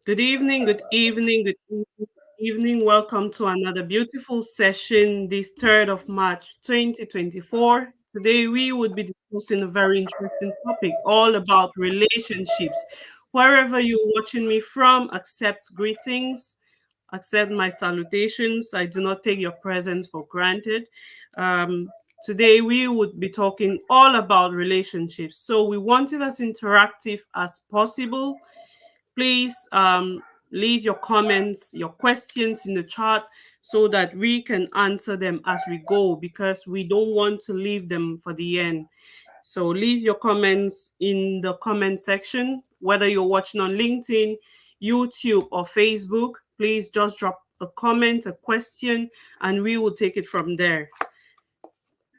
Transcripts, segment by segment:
Good evening, good evening, good evening, good evening. Welcome to another beautiful session this 3rd of March 2024. Today we would be discussing a very interesting topic all about relationships. Wherever you're watching me from, accept greetings, accept my salutations. I do not take your presence for granted. Today we would be talking all about relationships. So we want it as interactive as possible. Please leave your comments, your questions in the chat so that we can answer them as we go because we don't want to leave them for the end. So leave your comments in the comment section, whether you're watching on LinkedIn, YouTube, or Facebook. Please just drop a comment, a question, and we will take it from there.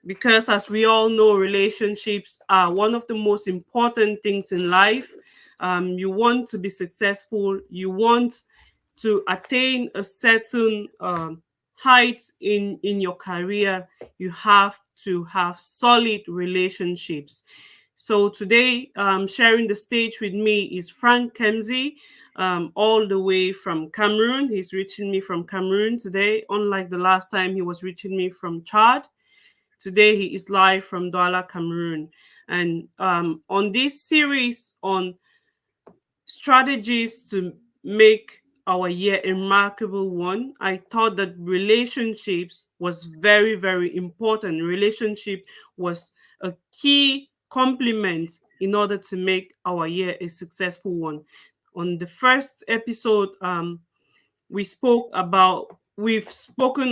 Because as we all know, relationships are one of the most important things in life. You want to be successful, you want to attain a certain height in your career, you have to have solid relationships. So today, sharing the stage with me is Frank Kemsey, all the way from Cameroon. He's reaching me from Cameroon today, unlike the last time he was reaching me from Chad. Today he is live from Douala, Cameroon. And on this series on strategies to make our year a remarkable one, I thought that relationships was very, very important. Relationship was a key complement in order to make our year a successful one. On the first episode, we've spoken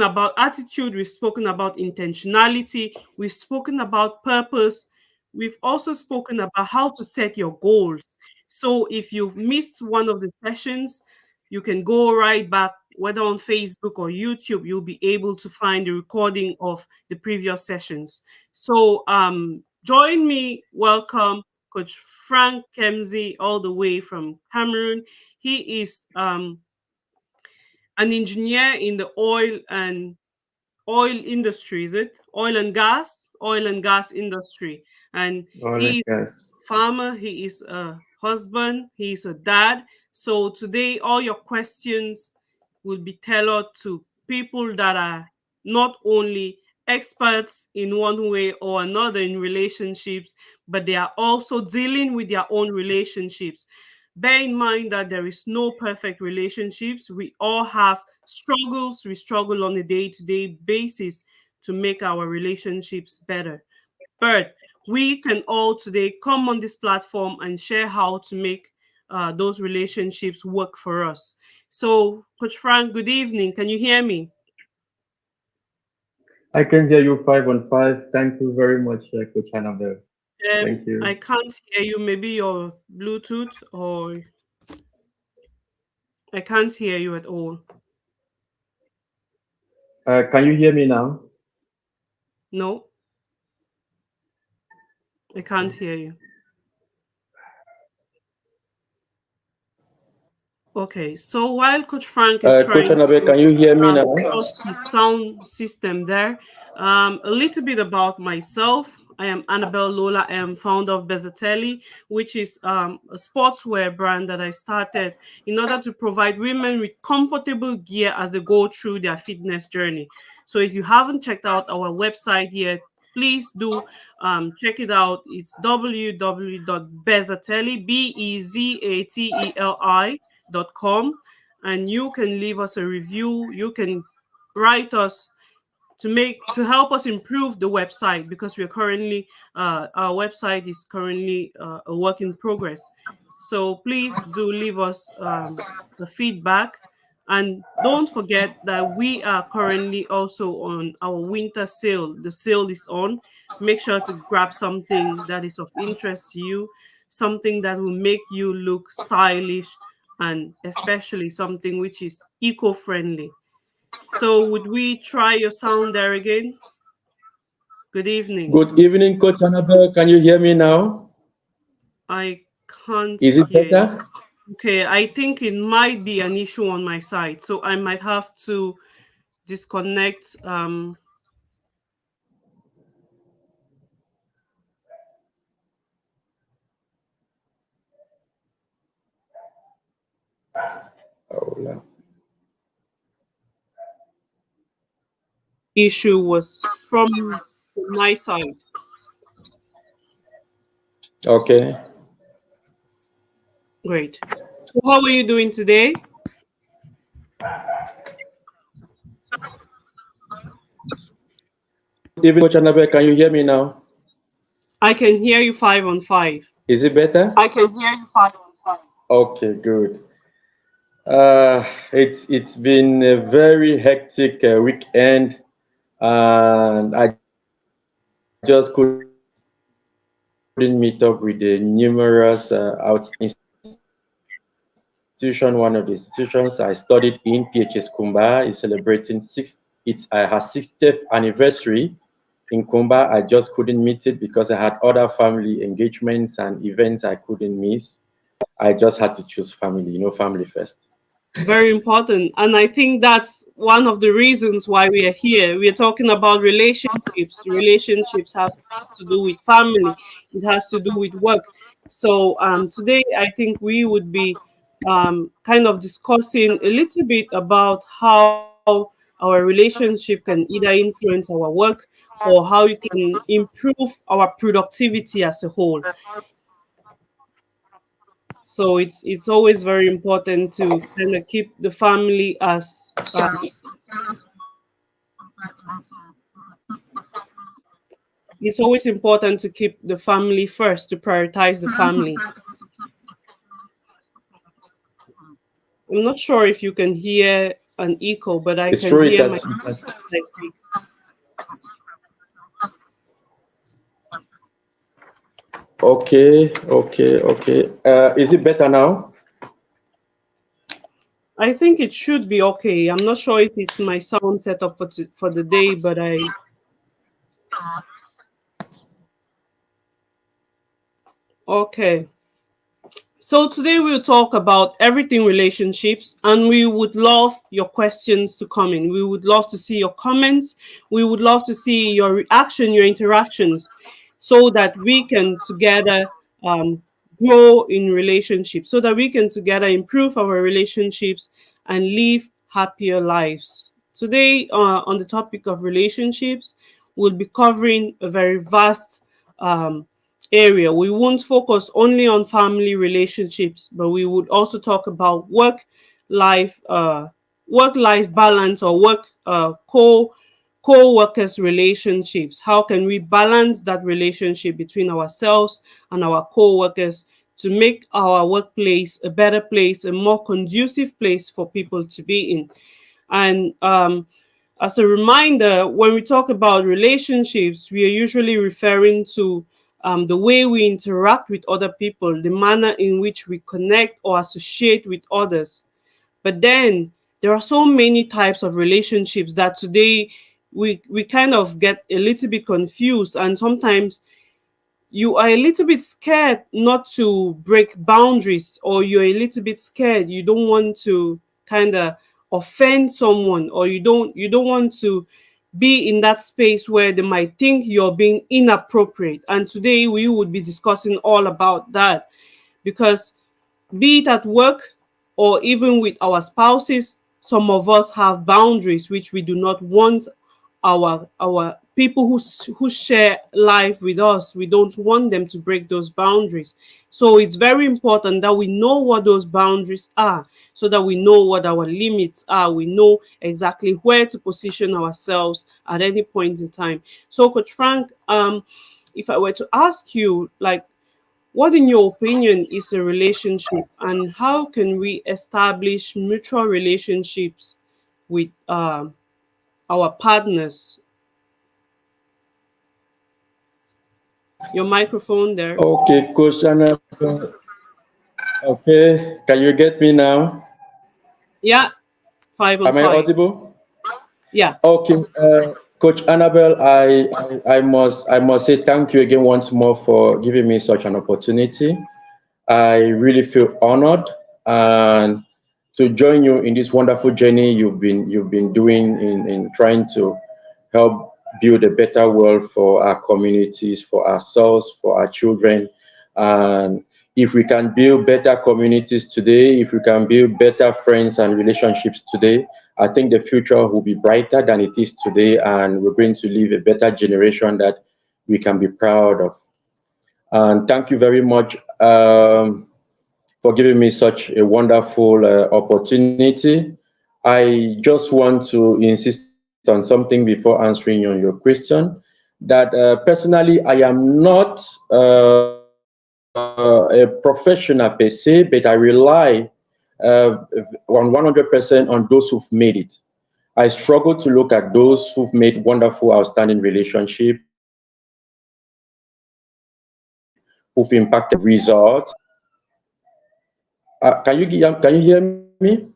about attitude, we've spoken about intentionality, we've spoken about purpose, we've also spoken about how to set your goals. So if you've missed one of the sessions, you can go right back, whether on Facebook or YouTube. You'll be able to find the recording of the previous sessions. So join me, welcome Coach Frank Kemsey, all the way from Cameroon. He is an engineer in the oil industry. Is it oil and gas industry? And Oil and he is gas. a farmer, he is a husband, he is a dad. So today all your questions will be tailored to people that are not only experts in one way or another in relationships, but they are also dealing with their own relationships. Bear in mind that there is no perfect relationships. We all have struggles. We struggle on a day-to-day basis to make our relationships better. But we can all today come on this platform and share how to make those relationships work for us. So, Coach Frank, good evening. Can you hear me? I can hear you 5 on 5. Thank you very much, Coach Annabelle. Thank I you. can't hear you. Maybe your Bluetooth, or I can't hear you at all. Can you hear me now? No, I can't hear you. Okay, so while Coach Frank is Coach trying Annabelle, to can you hear me now? adjust his sound system there, a little bit about myself. I am Annabelle Lola. I am founder of Bezzatelli, which is a sportswear brand that I started in order to provide women with comfortable gear as they go through their fitness journey. So if you haven't checked out our website yet, please do check it out. It's www.bezzatelli, bezateli.com, and you can leave us a review. You can write us to help us improve the website, because we're currently our website is currently a work in progress. So please do leave us the feedback, and don't forget that we are currently also on our winter sale. The sale is on. Make sure to grab something that is of interest to you, something that will make you look stylish, and especially something which is eco-friendly. So would we try your sound there again? Good evening. Good evening, Coach Annabelle. Can you hear me now? I can't Is it hear you. better? Okay, I think it might be an issue on my side. So I might have to disconnect. issue was from my side. Okay. Great. So how are you doing today? Even Coach Annabelle, can you hear me now? I can hear you 5 on 5. Is it better? I can hear you fine. Okay, good. It's been a very hectic weekend, and I just couldn't meet up with the numerous institution. One of the institutions I studied in, PHS Kumba, is celebrating her 60th anniversary in Kumba. I just couldn't meet it because I had other family engagements and events I couldn't miss. I just had to choose family, family first. Very important. And I think that's one of the reasons why we are here. We are talking about relationships. Relationships has to do with family, it has to do with work. So today, I think we would be kind of discussing a little bit about how our relationship can either influence our work or how you can improve our productivity as a whole. So it's always very important to kind of keep the family as it's always important to keep the family first, to prioritize the family. I'm not sure if you can hear an echo, but I It's can true. hear myself as I speak. Okay. Is it better now? I think it should be okay. I'm not sure if it's my sound setup for the day, but I okay. So today we'll talk about everything relationships, and we would love your questions to come in. We would love to see your comments. We would love to see your reaction, your interactions, so that we can together um, grow in relationships, so that we can together improve our relationships and live happier lives. Today, on the topic of relationships, we'll be covering a very vast um, area. We won't focus only on family relationships, but we would also talk about life, work life balance, or work co-workers relationships. How can we balance that relationship between ourselves and our co-workers to make our workplace a better place, a more conducive place for people to be in? And as a reminder, when we talk about relationships, we are usually referring to the way we interact with other people, the manner in which we connect or associate with others. But then there are so many types of relationships that today we kind of get a little bit confused, and sometimes you are a little bit scared not to break boundaries, or you're a little bit scared, you don't want to kind of offend someone, or you don't want to be in that space where they might think you're being inappropriate. And today we would be discussing all about that, because be it at work or even with our spouses, some of us have boundaries which we do not want our people who share life with us, we don't want them to break those boundaries. So it's very important that we know what those boundaries are, so that we know what our limits are, we know exactly where to position ourselves at any point in time. So Coach Frank, if I were to ask you, like, what, in your opinion, is a relationship, and how can we establish mutual relationships with our partners? Your microphone there. Okay, Coach Annabelle. Okay, can you get me now? Yeah, five on Am I five. audible? Yeah. Okay, Coach Annabelle, I must say thank you again once more for giving me such an opportunity. I really feel honored and to join you in this wonderful journey you've been doing in trying to help build a better world for our communities, for ourselves, for our children. And if we can build better communities today, if we can build better friends and relationships today, I think the future will be brighter than it is today, and we're going to leave a better generation that we can be proud of. And thank you very much for giving me such a wonderful opportunity. I just want to insist on something before answering on your question. That personally, I am not a professional per se, but I rely on 100% on those who've made it. I struggle to look at those who've made wonderful, outstanding relationship, who've impacted lives, who've impacted results. Can you hear me?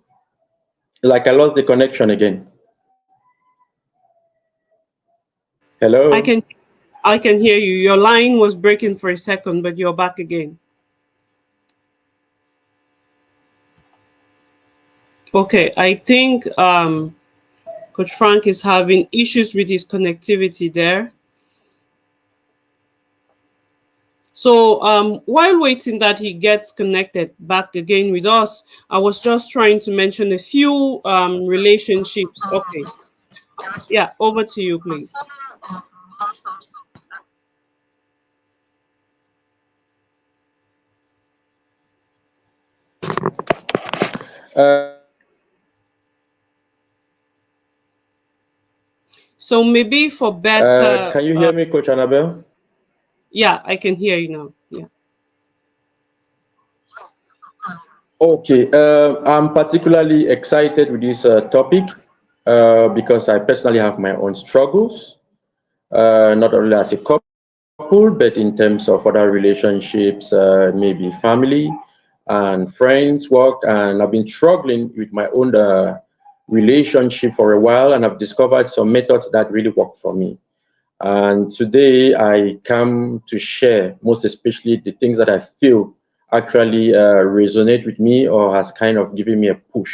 Like I lost the connection again. I Hello. can I can hear you. Your line was breaking for a second, but you're back again. Okay, I think Coach Frank is having issues with his connectivity there. So while waiting that he gets connected back again with us, I was just trying to mention a few relationships. Okay, yeah, over to you, please. So maybe for better, Can you hear me, Coach Annabelle? yeah, I can hear you now. Yeah. Okay, I'm particularly excited with this topic because I personally have my own struggles, not only as a couple, but in terms of other relationships, maybe family and friends, work, and I've been struggling with my own relationship for a while, and I've discovered some methods that really work for me. And today I come to share, most especially the things that I feel actually resonate with me or has kind of given me a push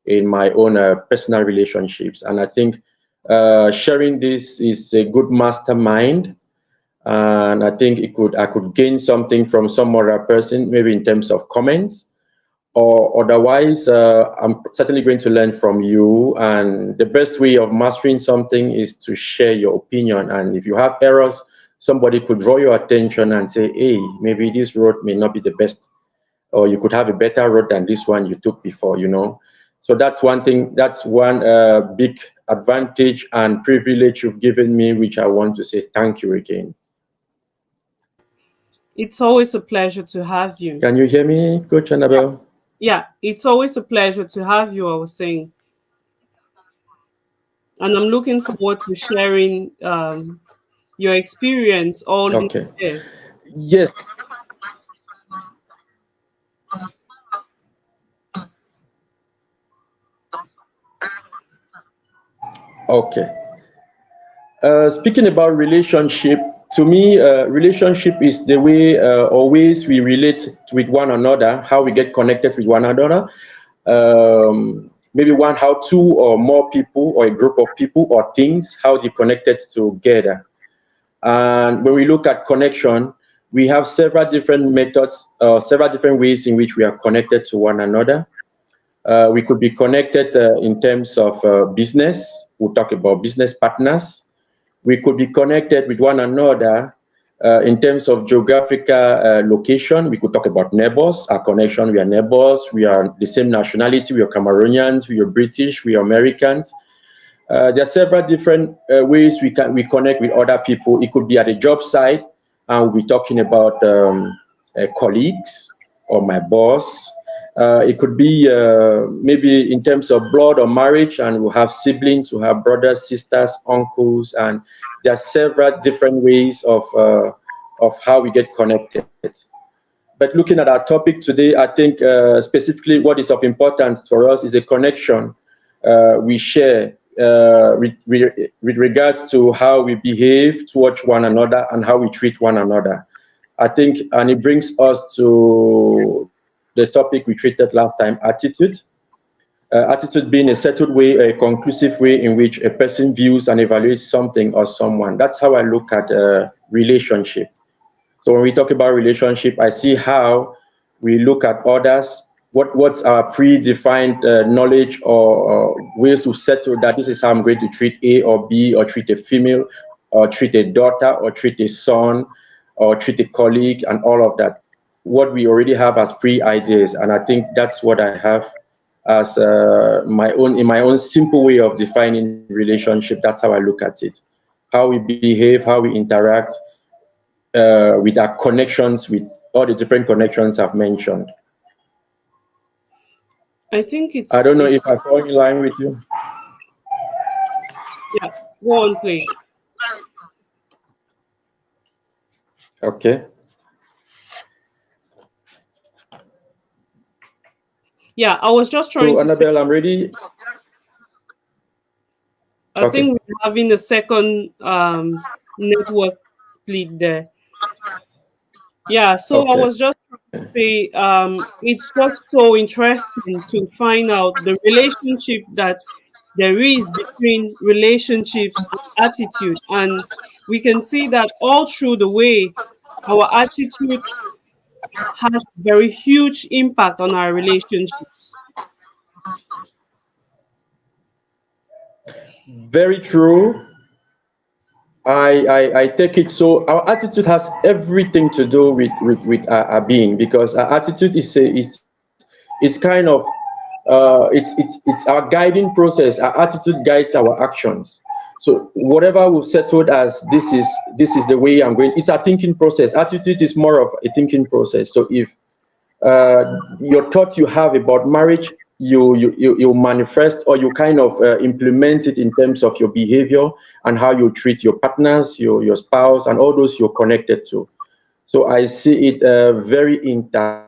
in my own personal relationships. And I think sharing this is a good mastermind, and I think I could gain something from some other person, maybe in terms of comments, or otherwise, I'm certainly going to learn from you. And the best way of mastering something is to share your opinion. And if you have errors, somebody could draw your attention and say, hey, maybe this road may not be the best, or you could have a better road than this one you took before, you know. So that's one thing, that's one big advantage and privilege you've given me, which I want to say thank you again. It's always a pleasure to have you. Can you hear me, Coach Annabelle? Yeah, it's always a pleasure to have you, I was saying. And I'm looking forward to sharing your experience all these Okay. years. Yes. Okay. Speaking about relationship, to me, relationship is the way always we relate with one another, how we get connected with one another. Maybe one, how two or more people, or a group of people or things, how they connected together. And when we look at connection, we have several different methods, several different ways in which we are connected to one another. We could be connected in terms of business. We'll talk about business partners. We could be connected with one another in terms of geographical location. We could talk about neighbors, our connection. We are neighbors. We are the same nationality. We are Cameroonians. We are British. We are Americans. There are several different ways we connect with other people. It could be at a job site, and we're talking about colleagues or my boss. It could be maybe in terms of blood or marriage, and we have siblings, we have brothers, sisters, uncles, and there are several different ways of how we get connected. But looking at our topic today, I think specifically what is of importance for us is a connection we share with regards to how we behave towards one another and how we treat one another. I think, and it brings us to the topic we treated last time, attitude. Attitude being a settled way, a conclusive way in which a person views and evaluates something or someone. That's how I look at relationship. So when we talk about relationship, I see how we look at others. What's our predefined knowledge or ways to settle that this is how I'm going to treat A or B, or treat a female, or treat a daughter, or treat a son, or treat a colleague, and all of that. What we already have as pre-ideas, and I think that's what I have as my own, in my own simple way of defining relationship. That's how I look at it. How we behave, how we interact with our connections, with all the different connections I've mentioned. I think I it's don't know if it's I fall in line with you. yeah. Go on, please. Okay. Yeah, I was just trying So to say. Annabelle, I'm ready. I Okay. think we're having a second network split there. Yeah, so I Okay. was just trying to say it's just so interesting to find out the relationship that there is between relationships and attitude. And we can see that all through the way our attitude has a very huge impact on our relationships. Very true. I take it so our attitude has everything to do with our being, because our attitude is it's kind of it's our guiding process. Our attitude guides our actions. So whatever we've settled as this is the way I'm going, it's a thinking process. Attitude is more of a thinking process. So if your thoughts you have about marriage, you manifest, or you kind of implement it in terms of your behavior and how you treat your partners, your spouse, and all those you're connected to. So I see it very intertwined.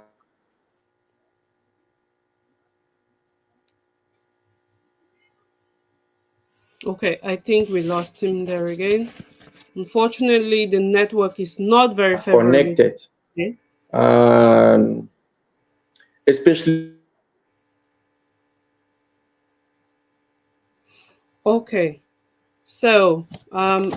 Okay, I think we lost him there again. Unfortunately, the network is not very favorable Connected, today. and especially Okay, so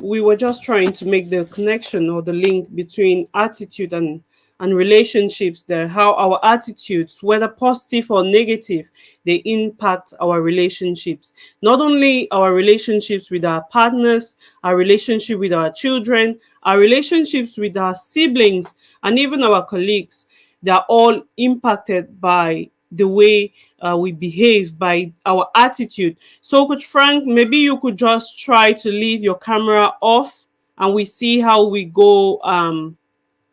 we were just trying to make the connection or the link between attitude and relationships there, how our attitudes, whether positive or negative, they impact our relationships. Not only our relationships with our partners, our relationship with our children, our relationships with our siblings, and even our colleagues. They are all impacted by the way we behave, by our attitude. So, Coach Frank, maybe you could just try to leave your camera off and we see how we go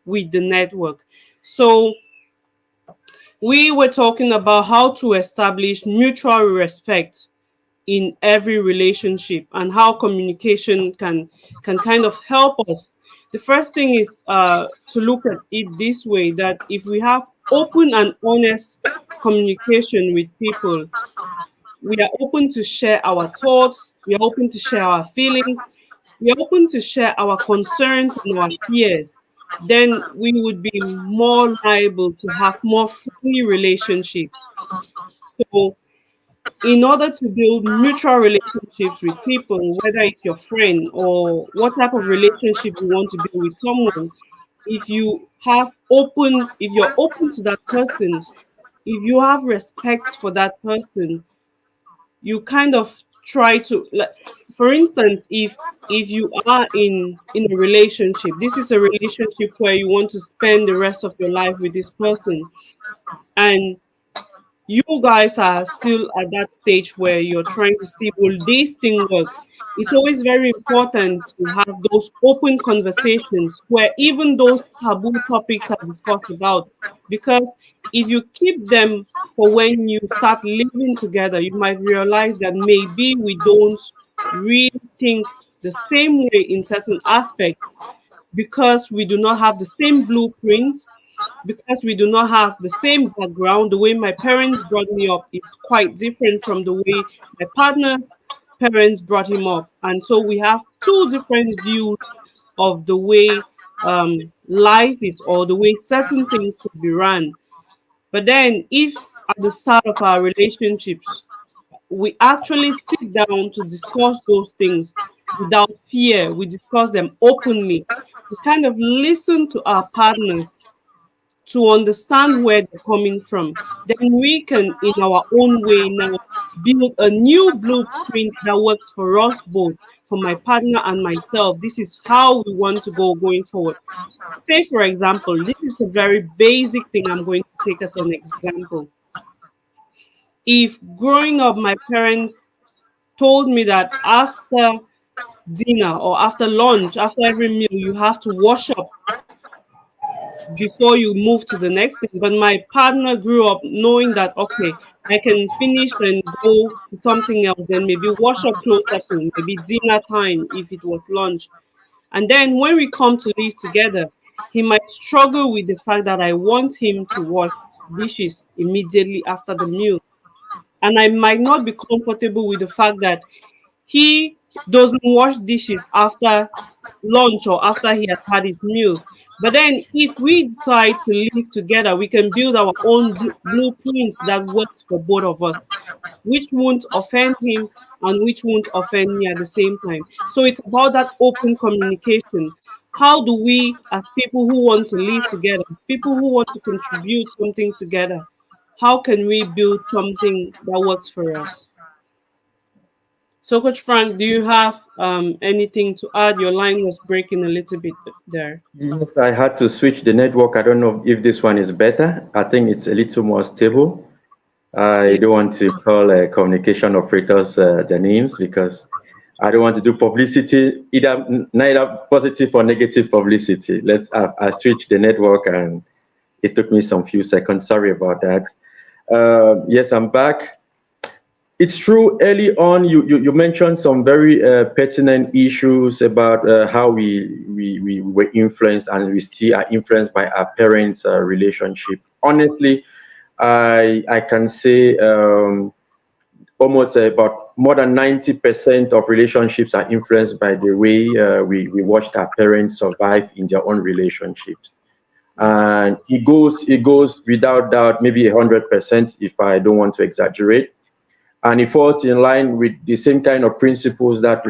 with the network. So, we were talking about how to establish mutual respect in every relationship and how communication can kind of help us. The first thing is to look at it this way, that if we have open and honest communication with people, we are open to share our thoughts, we are open to share our feelings, we are open to share our concerns and our fears, then we would be more liable to have more friendly relationships. So in order to build mutual relationships with people, whether it's your friend or what type of relationship you want to build with someone, if you're open to that person, if you have respect for that person, you kind of try to, like, for instance, if you are in a relationship, this is a relationship where you want to spend the rest of your life with this person, and you guys are still at that stage where you're trying to see, will this thing work? It's always very important to have those open conversations where even those taboo topics are discussed about, because if you keep them for when you start living together, you might realize that maybe we don't really think the same way in certain aspects, because we do not have the same blueprint, because we do not have the same background. The way my parents brought me up is quite different from the way my partner's parents brought him up. And so we have two different views of the way life is, or the way certain things should be run. But then, if at the start of our relationships, we actually sit down to discuss those things, without fear. We discuss them openly. We kind of listen to our partners to understand where they're coming from. Then we can, in our own way now, build a new blueprint that works for us both, for my partner and myself. This is how we want to go going forward. Say, for example, this is a very basic thing I'm going to take as an example. If growing up, my parents told me that after dinner or after lunch, after every meal, you have to wash up before you move to the next thing. But my partner grew up knowing that, okay, I can finish and go to something else, then maybe wash up closer to maybe dinner time if it was lunch. And then when we come to live together, he might struggle with the fact that I want him to wash dishes immediately after the meal. And I might not be comfortable with the fact that he doesn't wash dishes after lunch or after he has had his meal. But then, if we decide to live together, we can build our own blueprints that works for both of us, which won't offend him and which won't offend me at the same time. So it's about that open communication. How do we, as people who want to live together, as people who want to contribute something together, how can we build something that works for us? So, Coach Frank, do you have anything to add? Your line was breaking a little bit there. Yes, I had to switch the network. I don't know if this one is better. I think it's a little more stable. I Okay. don't want to call communication operators their names because I don't want to do publicity, neither positive or negative publicity. I switched the network and it took me some few seconds. Sorry about that. Yes, I'm back. It's true. Early on, you mentioned some very pertinent issues about how we were influenced and we still are influenced by our parents' relationship. Honestly, I can say almost about more than 90% of relationships are influenced by the way we watched our parents survive in their own relationships. And it goes without doubt, maybe 100% if I don't want to exaggerate, and it falls in line with the same kind of principles that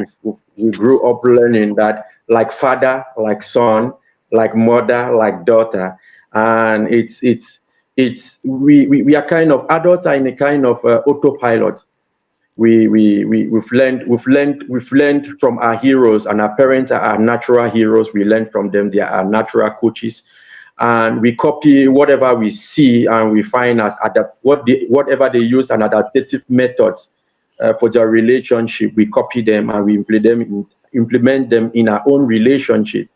we grew up learning, that like father, like son, like mother, like daughter. And we are kind of adults are in a kind of autopilot. We've learned from our heroes, and our parents are our natural heroes. We learn from them. They are our natural coaches, and we copy whatever we see, and we find as whatever they use and adaptive methods for their relationship. We copy them and we implement them in our own relationship.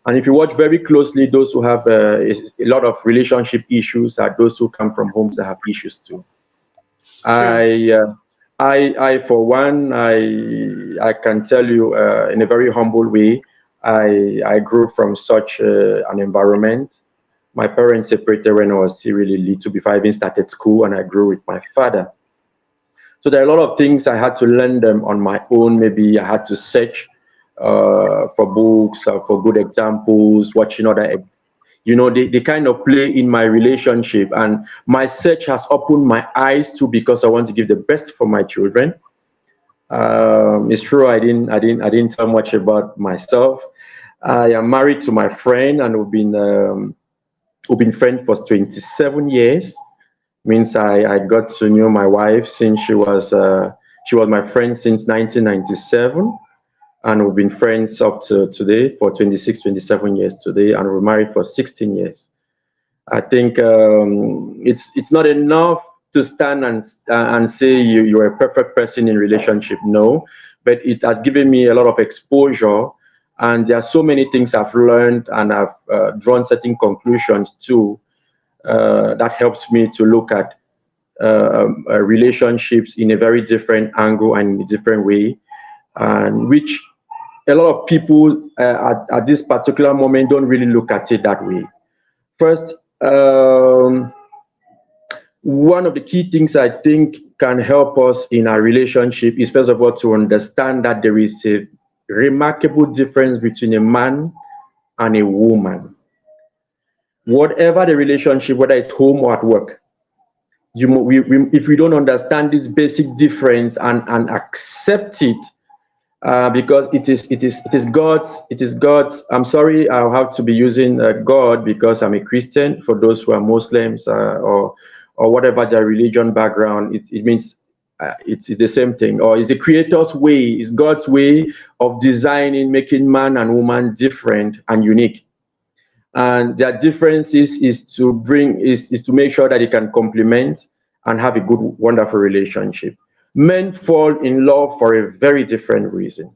And if you watch very closely, those who have a lot of relationship issues are those who come from homes that have issues too. True. I, uh, I for one, I can tell you in a very humble way, I grew from such an environment. My parents separated when I was still really little before I even started school, and I grew with my father. So there are a lot of things I had to learn them on my own. Maybe I had to search for books, for good examples, watching other, they kind of play in my relationship, and my search has opened my eyes to, because I want to give the best for my children. It's true. I didn't tell much about myself. I am married to my friend, and we've been friends for 27 years. Means I got to know my wife since she was my friend since 1997, and we've been friends up to today for 26, 27 years today, and we're married for 16 years. I think it's not enough to stand and say you're a perfect person in relationship. No, but it has given me a lot of exposure, and there are so many things I've learned, and I've drawn certain conclusions too, that helps me to look at relationships in a very different angle and in a different way, and which a lot of people at this particular moment don't really look at it that way. First, one of the key things I think can help us in our relationship is, first of all, to understand that there is a remarkable difference between a man and a woman. Whatever the relationship, whether it's home or at work, if we don't understand this basic difference and accept it, because God's. I'm sorry, I'll have to be using God because I'm a Christian. For those who are Muslims or whatever their religion background, it means it's the same thing. Or it's the Creator's way, it's God's way of designing, making man and woman different and unique. And their differences is to make sure that they can complement and have a good, wonderful relationship. Men fall in love for a very different reason.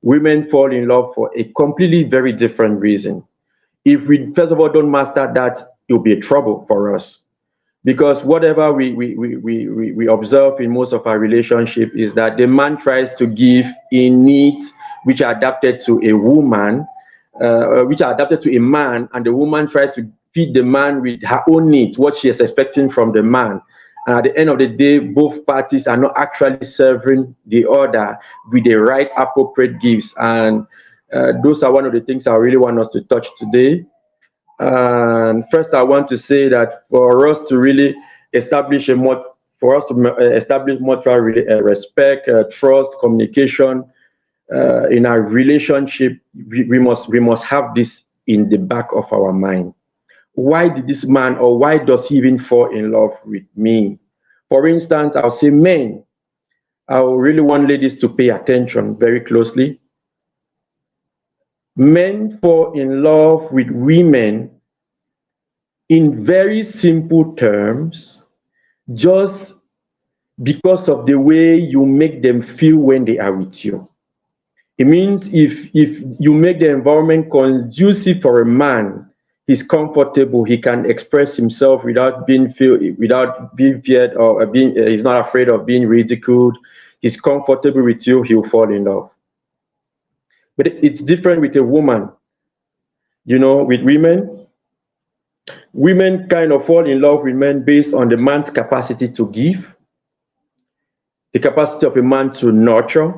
Women fall in love for a completely very different reason. If we first of all don't master that, it'll be a trouble for us. Because whatever we observe in most of our relationship is that the man tries to give in needs which are adapted to a woman, which are adapted to a man, and the woman tries to feed the man with her own needs, what she is expecting from the man. And at the end of the day, both parties are not actually serving the other with the right appropriate gifts. And those are one of the things I really want us to touch today. And first, I want to say that for us to really establish establish mutual respect, trust, communication in our relationship, we must have this in the back of our mind. Why did this man, or why does he even fall in love with me? For instance, I'll say men. I really want ladies to pay attention very closely. Men fall in love with women in very simple terms, just because of the way you make them feel when they are with you. It means if you make the environment conducive for a man, he's comfortable, he can express himself without being feared, or he's not afraid of being ridiculed. He's comfortable with you, he'll fall in love. But it's different with a woman. You know, with women kind of fall in love with men based on the man's capacity to give, the capacity of a man to nurture,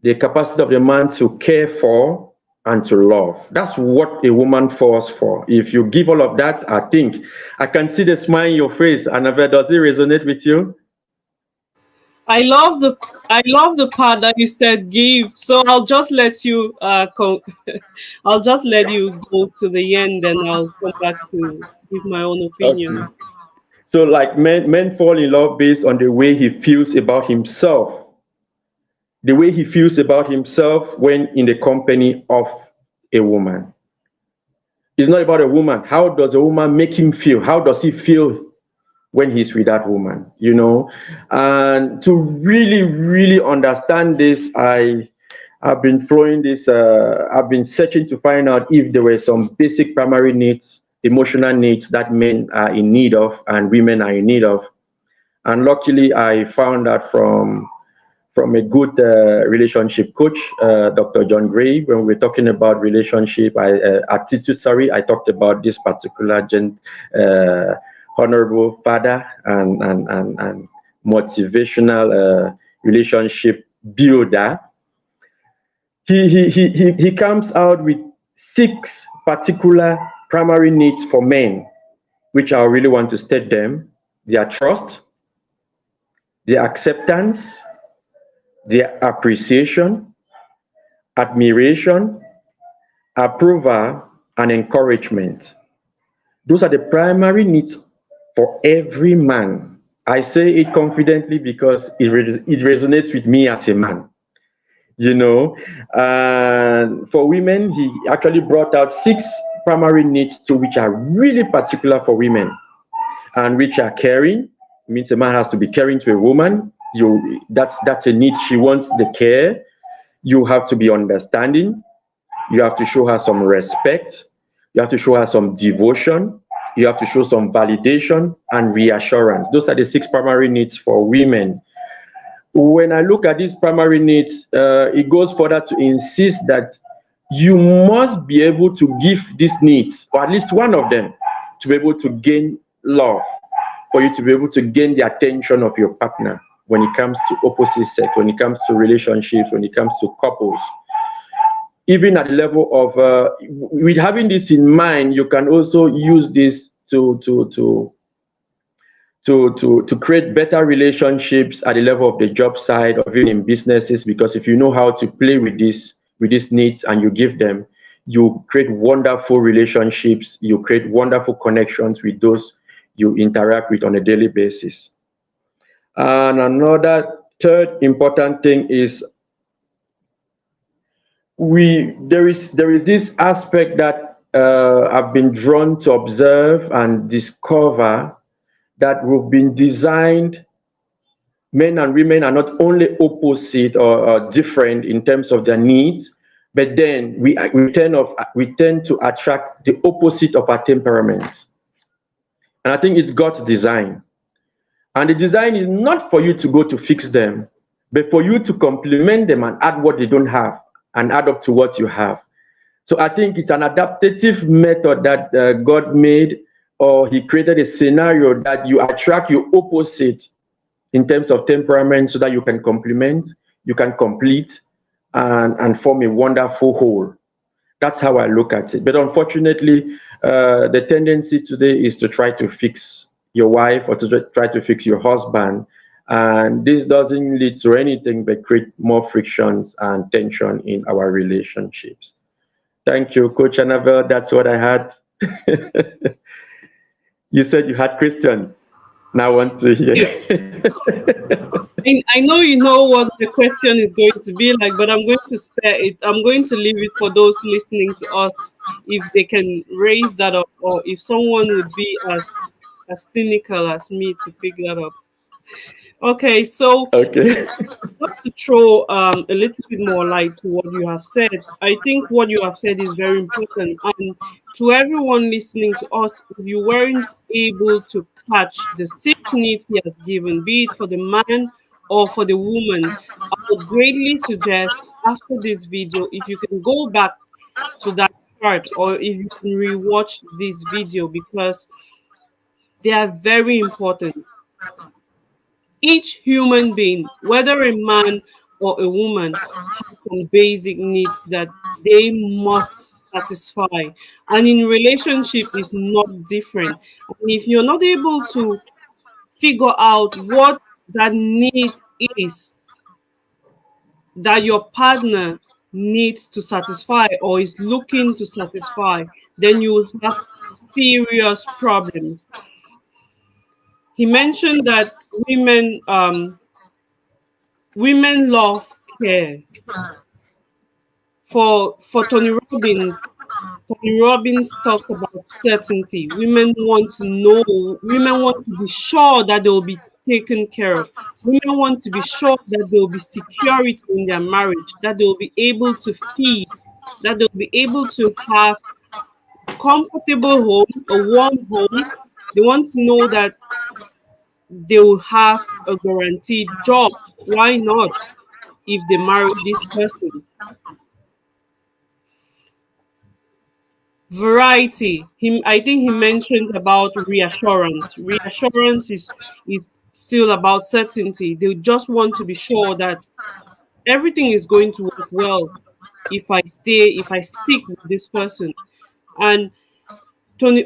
the capacity of the man to care for and to love. That's what a woman falls for. If you give all of that, I can see the smile in your face. Annabelle, does it resonate with you? I love the part that you said give. So I'll just let you I'll just let you go to the end, and I'll come back to give my own opinion. Okay. So like men fall in love based on the way he feels about himself. The way he feels about himself when in the company of a woman. It's not about a woman. How does a woman make him feel? How does he feel when he's with that woman? You know? And to really, really understand this, I've been flowing this, I've been searching to find out if there were some basic primary needs, emotional needs that men are in need of and women are in need of. And luckily, I found that from a good relationship coach, Dr. John Gray. When we're talking about relationship attitude, I talked about this particular honorable father and motivational relationship builder. He comes out with 6 particular primary needs for men, which I really want to state them: their trust, their acceptance, their appreciation, admiration, approval, and encouragement. Those are the primary needs for every man. I say it confidently because it resonates with me as a man. You know, and for women, he actually brought out 6 primary needs to which are really particular for women, and which are caring. It means a man has to be caring to a woman. That's a need. She wants the care. You have to be understanding. You have to show her some respect. You have to show her some devotion. You have to show some validation and reassurance. Those are the 6 primary needs for women. When I look at these primary needs, it goes further to insist that you must be able to give these needs, or at least one of them, to be able to gain love, for you to be able to gain the attention of your partner when it comes to opposite sex, when it comes to relationships, when it comes to couples. Even at the level of, with having this in mind, you can also use this to to create better relationships at the level of the job side or even in businesses, because if you know how to play with these needs and you give them, you create wonderful relationships, you create wonderful connections with those you interact with on a daily basis. And another third important thing is there is this aspect that I've been drawn to observe and discover, that we've been designed, men and women are not only opposite or different in terms of their needs, but then we tend to attract the opposite of our temperaments. And I think it's God's design. And the design is not for you to go to fix them, but for you to complement them and add what they don't have and add up to what you have. So I think it's an adaptive method that God made, or He created a scenario that you attract your opposite in terms of temperament so that you can complement, you can complete, and form a wonderful whole. That's how I look at it. But unfortunately, the tendency today is to try to fix your wife or to try to fix your husband. And this doesn't lead to anything but create more frictions and tension in our relationships. Thank you, Coach Annabelle. That's what I had. You said you had questions. Now I want to hear. I know you know what the question is going to be like, but I'm going to spare it. I'm going to leave it for those listening to us, if they can raise that up, or if someone would be as cynical as me to pick that up. Okay, so Okay. just to throw a little bit more light to what you have said, I think what you have said is very important. And to everyone listening to us, if you weren't able to catch the 6 needs he has given, be it for the man or for the woman, I would greatly suggest after this video, if you can go back to that part, or if you can rewatch this video, because they are very important. Each human being, whether a man or a woman, has some basic needs that they must satisfy. And in relationship is not different. And if you're not able to figure out what that need is that your partner needs to satisfy or is looking to satisfy, then you will have serious problems. He mentioned that women love care. For Tony Robbins talks about certainty. Women want to be sure that they will be taken care of. Women want to be sure that there will be security in their marriage, that they will be able to feed, that they'll be able to have comfortable home, a warm home. They want to know that they will have a guaranteed job. Why not? If they marry this person. Variety. I think he mentioned about reassurance. Reassurance is still about certainty. They just want to be sure that everything is going to work well if I stick with this person. And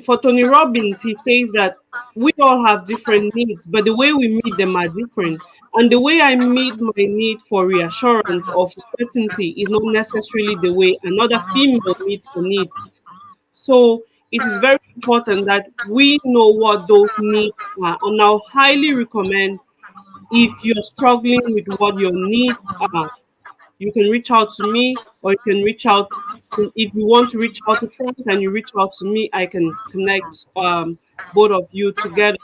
for Tony Robbins, he says that we all have different needs, but the way we meet them are different. And the way I meet my need for reassurance or for certainty is not necessarily the way another female meets her needs. So it is very important that we know what those needs are. And I'll highly recommend, if you're struggling with what your needs are, you can reach out to me, or you can reach out to, if you want to reach out to Frank and you reach out to me, I can connect both of you together,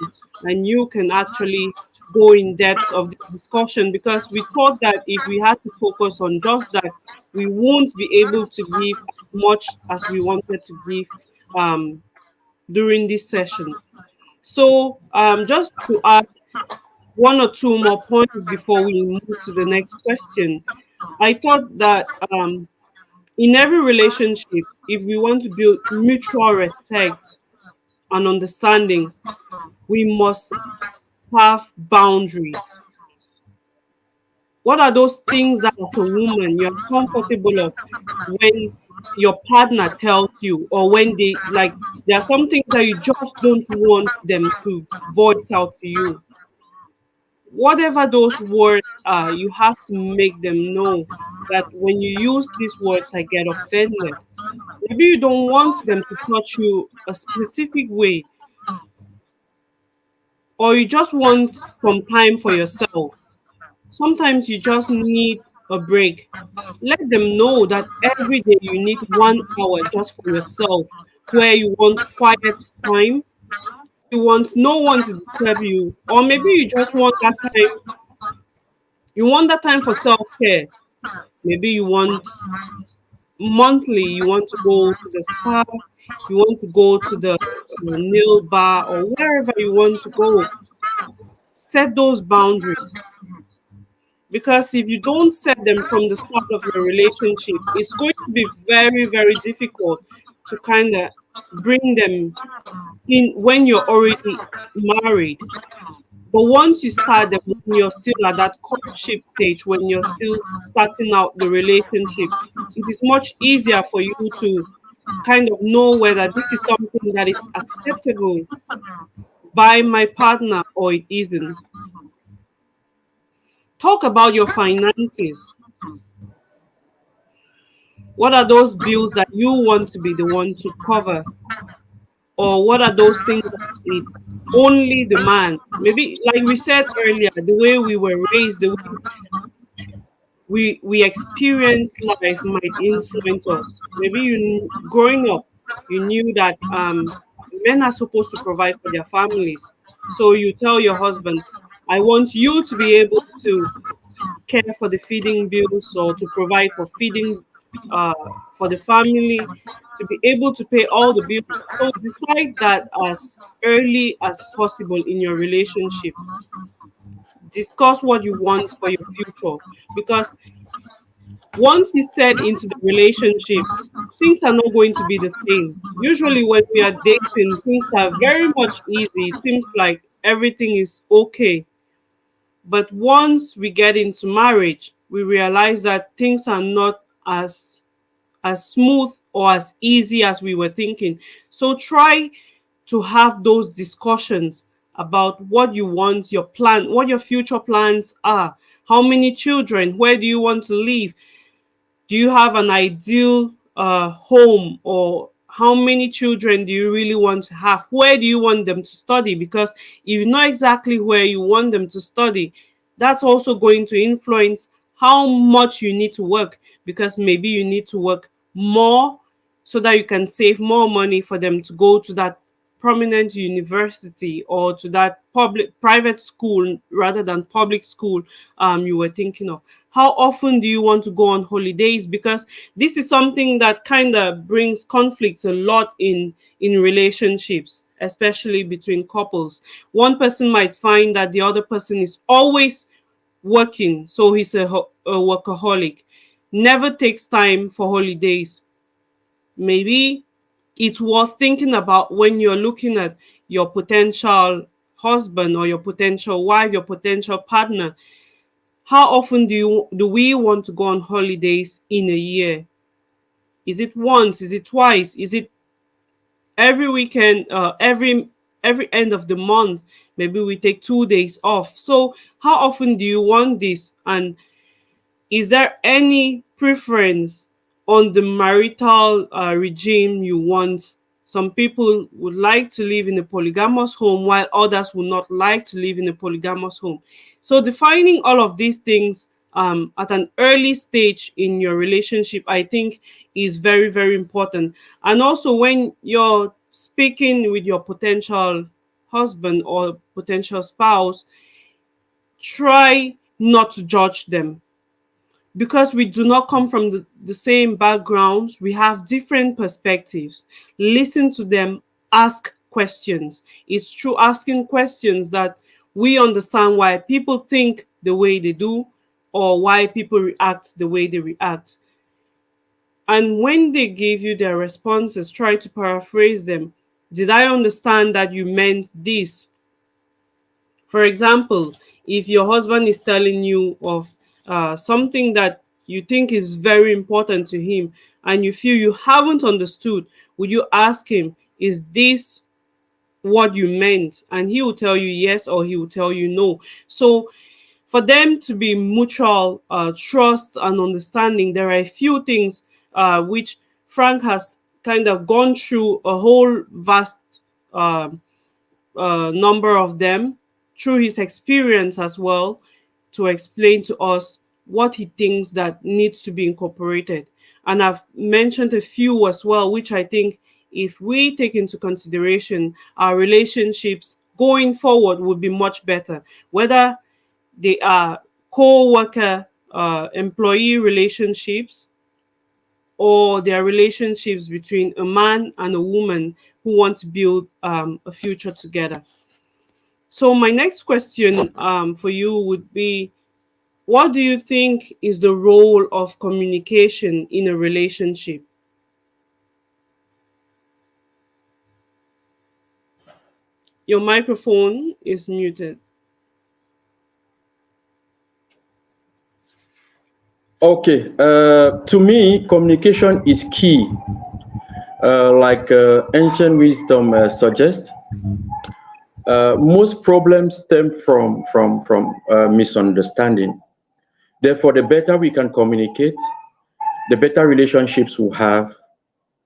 and you can actually go in depth of this discussion, because we thought that if we had to focus on just that, we won't be able to give as much as we wanted to give um, during this session. So just to add one or two more points before we move to the next question, I thought that in every relationship, if we want to build mutual respect and understanding, we must have boundaries. What are those things that as a woman you're comfortable of when your partner tells you, or when they like, there are some things that you just don't want them to voice out to you. Whatever those words are, you have to make them know that when you use these words, I get offended. Maybe you don't want them to touch you a specific way, or you just want some time for yourself. Sometimes you just need a break. Let them know that every day you need 1 hour just for yourself, where you want quiet time, you want no one to disturb you, or maybe you just want that time, you want that time for self care. Maybe you want monthly, you want to go to the spa, you want to go to the nail bar, or wherever you want to go. Set those boundaries, because if you don't set them from the start of your relationship, it's going to be very, very difficult to kind of bring them in when you're already married. But once you start them, when you're still at that courtship stage, when you're still starting out the relationship, it is much easier for you to kind of know whether this is something that is acceptable by my partner or it isn't. Talk about your finances. What are those bills that you want to be the one to cover? Or what are those things that it's only the man? Maybe, like we said earlier, the way we were raised, the way we experience life might influence us. Maybe growing up, you knew that men are supposed to provide for their families. So you tell your husband, I want you to be able to care for the feeding bills, or to provide for feeding uh, for the family, to be able to pay all the bills. So decide that as early as possible in your relationship. Discuss what you want for your future, because once you set into the relationship, things are not going to be the same. Usually, when we are dating, things are very much easy. It seems like everything is okay. But once we get into marriage, we realize that things are not as smooth or as easy as we were thinking. So try to have those discussions about what you want, your plan, what your future plans are. How many children? Where do you want to live? Do you have an ideal home, or how many children do you really want to have? Where do you want them to study? Because if you know exactly where you want them to study, that's also going to influence how much you need to work, because maybe you need to work more so that you can save more money for them to go to that prominent university, or to that public private school rather than public school you were thinking of. How often do you want to go on holidays? Because this is something that kind of brings conflicts a lot in relationships, especially between couples. One person might find that the other person is always working, so he's a workaholic, never takes time for holidays. Maybe it's worth thinking about when you're looking at your potential husband, or your potential wife, your potential partner. How often do we want to go on holidays in a year? Is it once? Is it twice? Is it every weekend? Every end of the month, maybe we take 2 days off. So how often do you want this? And is there any preference on the marital regime you want? Some people would like to live in a polygamous home, while others would not like to live in a polygamous home. So, defining all of these things at an early stage in your relationship, I think, is very, very important. And also, when you're speaking with your potential husband or potential spouse, try not to judge them, because we do not come from the same backgrounds. We have different perspectives. Listen to them, ask questions. It's through asking questions that we understand why people think the way they do, or why people react the way they react. And when they give you their responses, try to paraphrase them. Did I understand that you meant this? For example, if your husband is telling you of something that you think is very important to him and you feel you haven't understood, would you ask him, is this what you meant? And he will tell you yes or he will tell you no. So for them to be mutual trust and understanding, there are a few things which Frank has kind of gone through a whole vast um number of them through his experience as well, to explain to us what he thinks that needs to be incorporated. And I've mentioned a few as well, which I think if we take into consideration, our relationships going forward would be much better. Whether they are co-worker employee relationships, or their relationships between a man and a woman who want to build a future together. So my next question for you would be, what do you think is the role of communication in a relationship? Your microphone is muted. Okay, to me, communication is key. Like ancient wisdom suggests, most problems stem from misunderstanding. Therefore, the better we can communicate, the better relationships we'll have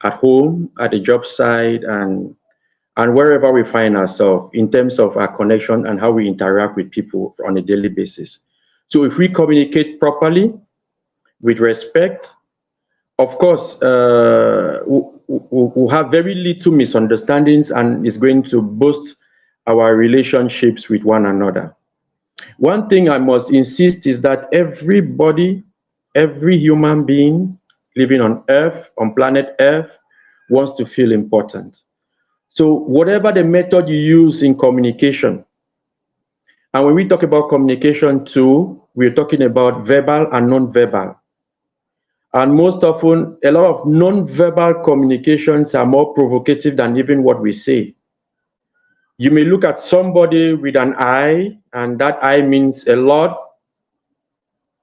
at home, at the job site, and wherever we find ourselves in terms of our connection and how we interact with people on a daily basis. So if we communicate properly, with respect, of course, we'll have very little misunderstandings and it's going to boost our relationships with one another. One thing I must insist is that everybody, every human being living on Earth, on planet Earth, wants to feel important. So whatever the method you use in communication, and when we talk about communication too, we're talking about verbal and non-verbal. And most often, a lot of non-verbal communications are more provocative than even what we say. You may look at somebody with an eye, and that eye means a lot,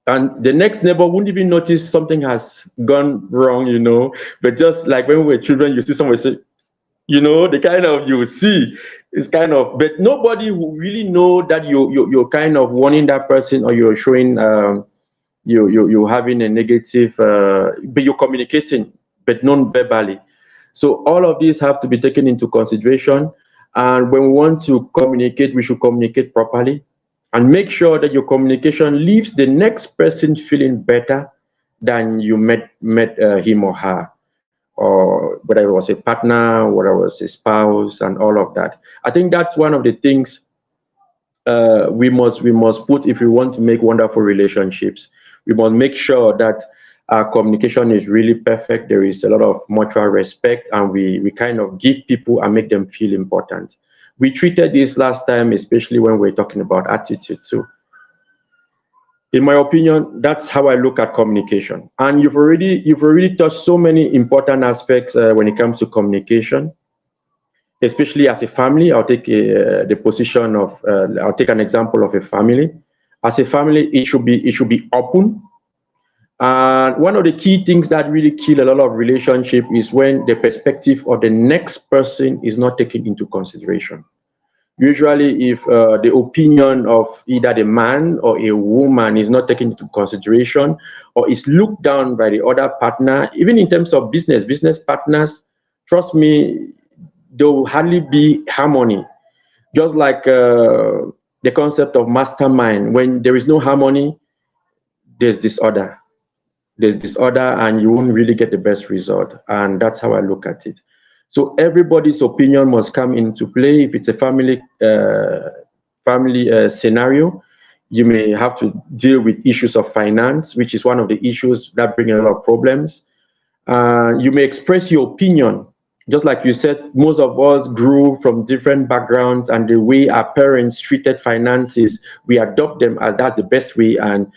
and the next neighbor wouldn't even notice something has gone wrong, But just like when we were children, you see someone say, the kind of you see is kind of, but nobody will really know that you're kind of warning that person or you're showing you're having a negative, but you're communicating, but non-verbally. So all of these have to be taken into consideration. And when we want to communicate, we should communicate properly and make sure that your communication leaves the next person feeling better than you met him or her, or whether it was a partner, whether it was a spouse, and all of that. I think that's one of the things we must put if we want to make wonderful relationships. We must make sure that our communication is really perfect. There is a lot of mutual respect, and we kind of give people and make them feel important. We treated this last time, especially when we're talking about attitude too. In my opinion, that's how I look at communication. And you've already touched so many important aspects when it comes to communication, especially as a family. I'll take the position of I'll take an example of a family. As a family, it should be open. And one of the key things that really kill a lot of relationship is when the perspective of the next person is not taken into consideration. Usually, if the opinion of either the man or a woman is not taken into consideration or is looked down by the other partner, even in terms of business partners, trust me, there will hardly be harmony. Just like the concept of mastermind, when there is no harmony, there's disorder. There's disorder, and you won't really get the best result. And that's how I look at it. So everybody's opinion must come into play. If it's a family scenario, you may have to deal with issues of finance, which is one of the issues that bring a lot of problems. You may express your opinion. Just like you said, most of us grew from different backgrounds, and the way our parents treated finances, we adopt them as that's the best way, and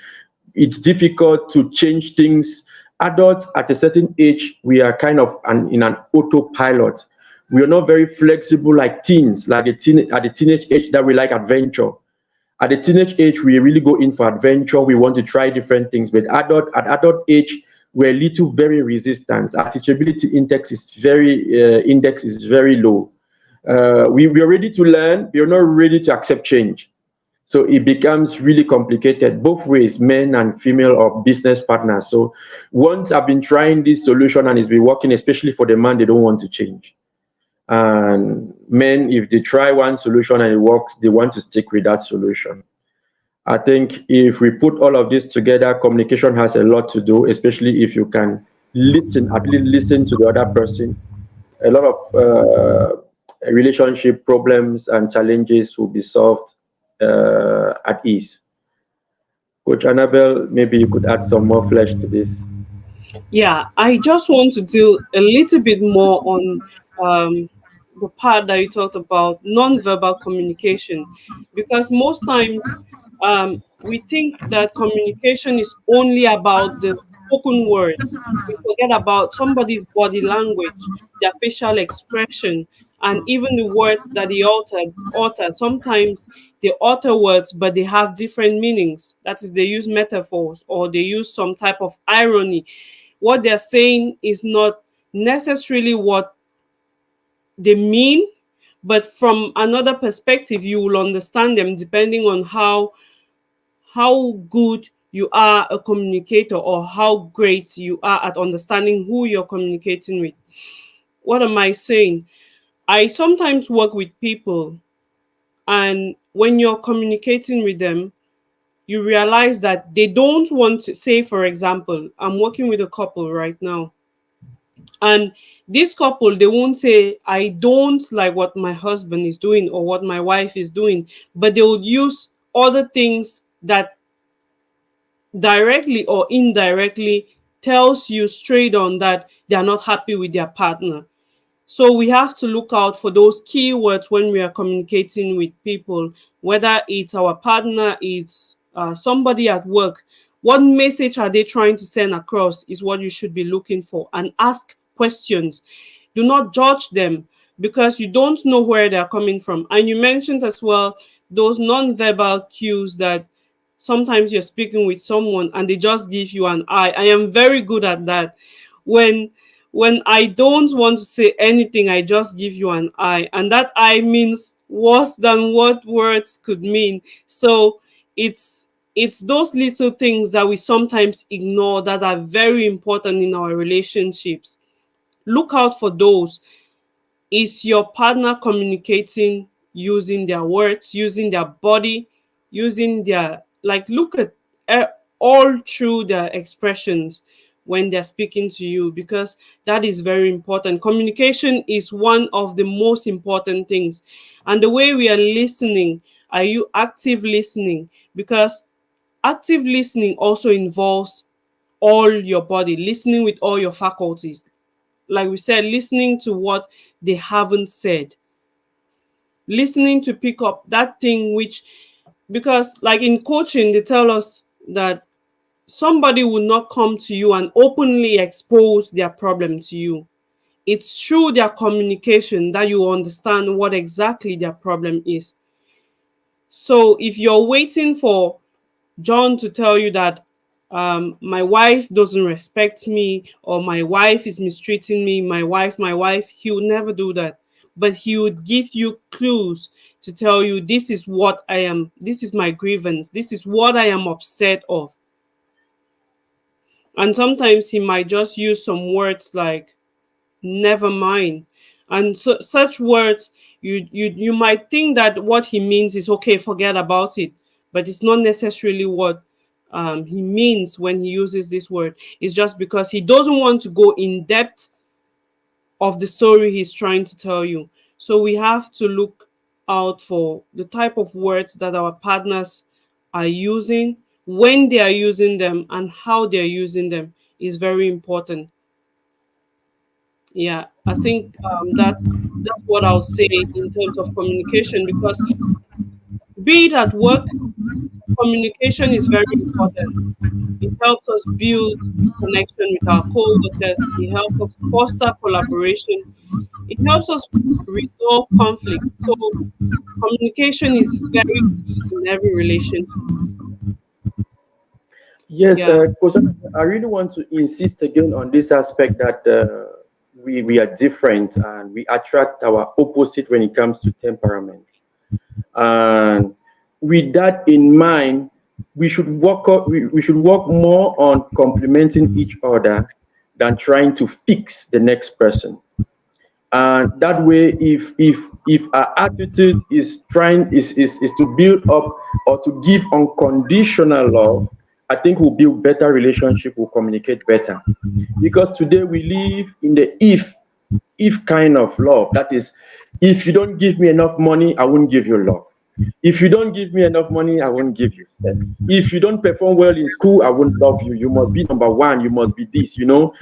it's difficult to change things. Adults at a certain age, we are kind of in an autopilot. We are not very flexible like teens, like at the teenage age that we like adventure. At the teenage age, we really go in for adventure. We want to try different things. But at adult age, we're little very resistant. Our teachability index is very low. We are ready to learn. We are not ready to accept change. So it becomes really complicated both ways, men and female or business partners. So once I've been trying this solution and it's been working, especially for the man, they don't want to change. And men, if they try one solution and it works, they want to stick with that solution. I think if we put all of this together, communication has a lot to do, especially if you can listen, at least listen to the other person. A lot of relationship problems and challenges will be solved at ease. Coach Annabelle, maybe you could add some more flesh to this. Yeah, I just want to do a little bit more on the part that you talked about non-verbal communication, because most times we think that communication is only about the spoken words. We forget about somebody's body language, their facial expression, and even the words that they utter. Sometimes they utter words, but they have different meanings. That is, they use metaphors or they use some type of irony. What they're saying is not necessarily what they mean, but from another perspective, you will understand them depending on how good you are a communicator or how great you are at understanding who you're communicating with. What am I saying? I sometimes work with people, and when you're communicating with them, you realize that they don't want to say, for example, I'm working with a couple right now, and this couple, they won't say, I don't like what my husband is doing or what my wife is doing, but they would use other things that directly or indirectly tells you straight on that they are not happy with their partner. So we have to look out for those keywords when we are communicating with people, whether it's our partner, it's somebody at work. What message are they trying to send across is what you should be looking for, and ask questions. Do not judge them because you don't know where they're coming from. And you mentioned as well those non-verbal cues that sometimes you're speaking with someone and they just give you an eye. I am very good at that. When I don't want to say anything, I just give you an eye, and that eye means worse than what words could mean. So it's those little things that we sometimes ignore that are very important in our relationships. Look out for those. Is your partner communicating using their words, using their body, using their, like, look at uh, all through their expressions when they're speaking to you, because that is very important. Communication is one of the most important things. And the way we are listening, are you active listening? Because active listening also involves all your body, listening with all your faculties. Like we said, listening to what they haven't said, listening to pick up that thing which, because like in coaching, they tell us that somebody will not come to you and openly expose their problem to you. It's through their communication that you understand what exactly their problem is. So if you're waiting for John to tell you that my wife doesn't respect me, or my wife is mistreating me, my wife, he would never do that. But he would give you clues to tell you, this is what I am, this is my grievance, this is what I am upset of. And sometimes he might just use some words like never mind. And so such words, you might think that what he means is okay, forget about it, but it's not necessarily what he means when he uses this word. It's just because he doesn't want to go in depth of the story he's trying to tell you. So we have to look out for the type of words that our partners are using, when they are using them, and how they are using them is very important. Yeah, I think that's what I'll say in terms of communication, because be it at work, communication is very important. It helps us build connection with our co-workers. It helps us foster collaboration. It helps us resolve conflict. So communication is very key in every relationship. Yes, Yeah. Coach, I really want to insist again on this aspect that we are different and we attract our opposite when it comes to temperament. And with that in mind, we should work more on complementing each other than trying to fix the next person. And that way, if our attitude is to build up or to give unconditional love, I think we'll build better relationship, we'll communicate better. Because today we live in the if kind of love. That is, if you don't give me enough money, I won't give you love. If you don't give me enough money, I won't give you sex. If you don't perform well in school, I won't love you. You must be number one. You must be this, you know.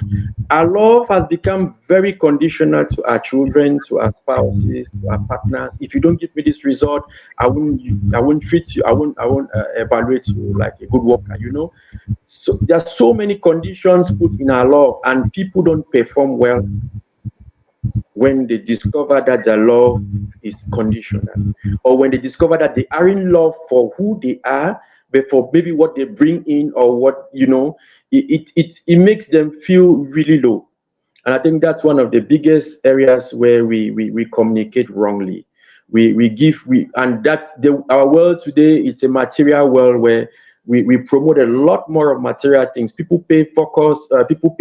Our love has become very conditional to our children, to our spouses, to our partners. If you don't give me this result, I won't treat you. I won't evaluate you like a good worker. You know. So there's so many conditions put in our love, and people don't perform well when they discover that their love is conditional, or when they discover that they are in love for who they are, but for maybe what they bring in or what you know, it makes them feel really low. And I think that's one of the biggest areas where we communicate wrongly. We give we and that the our world today, it's a material world where we promote a lot more of material things. People pay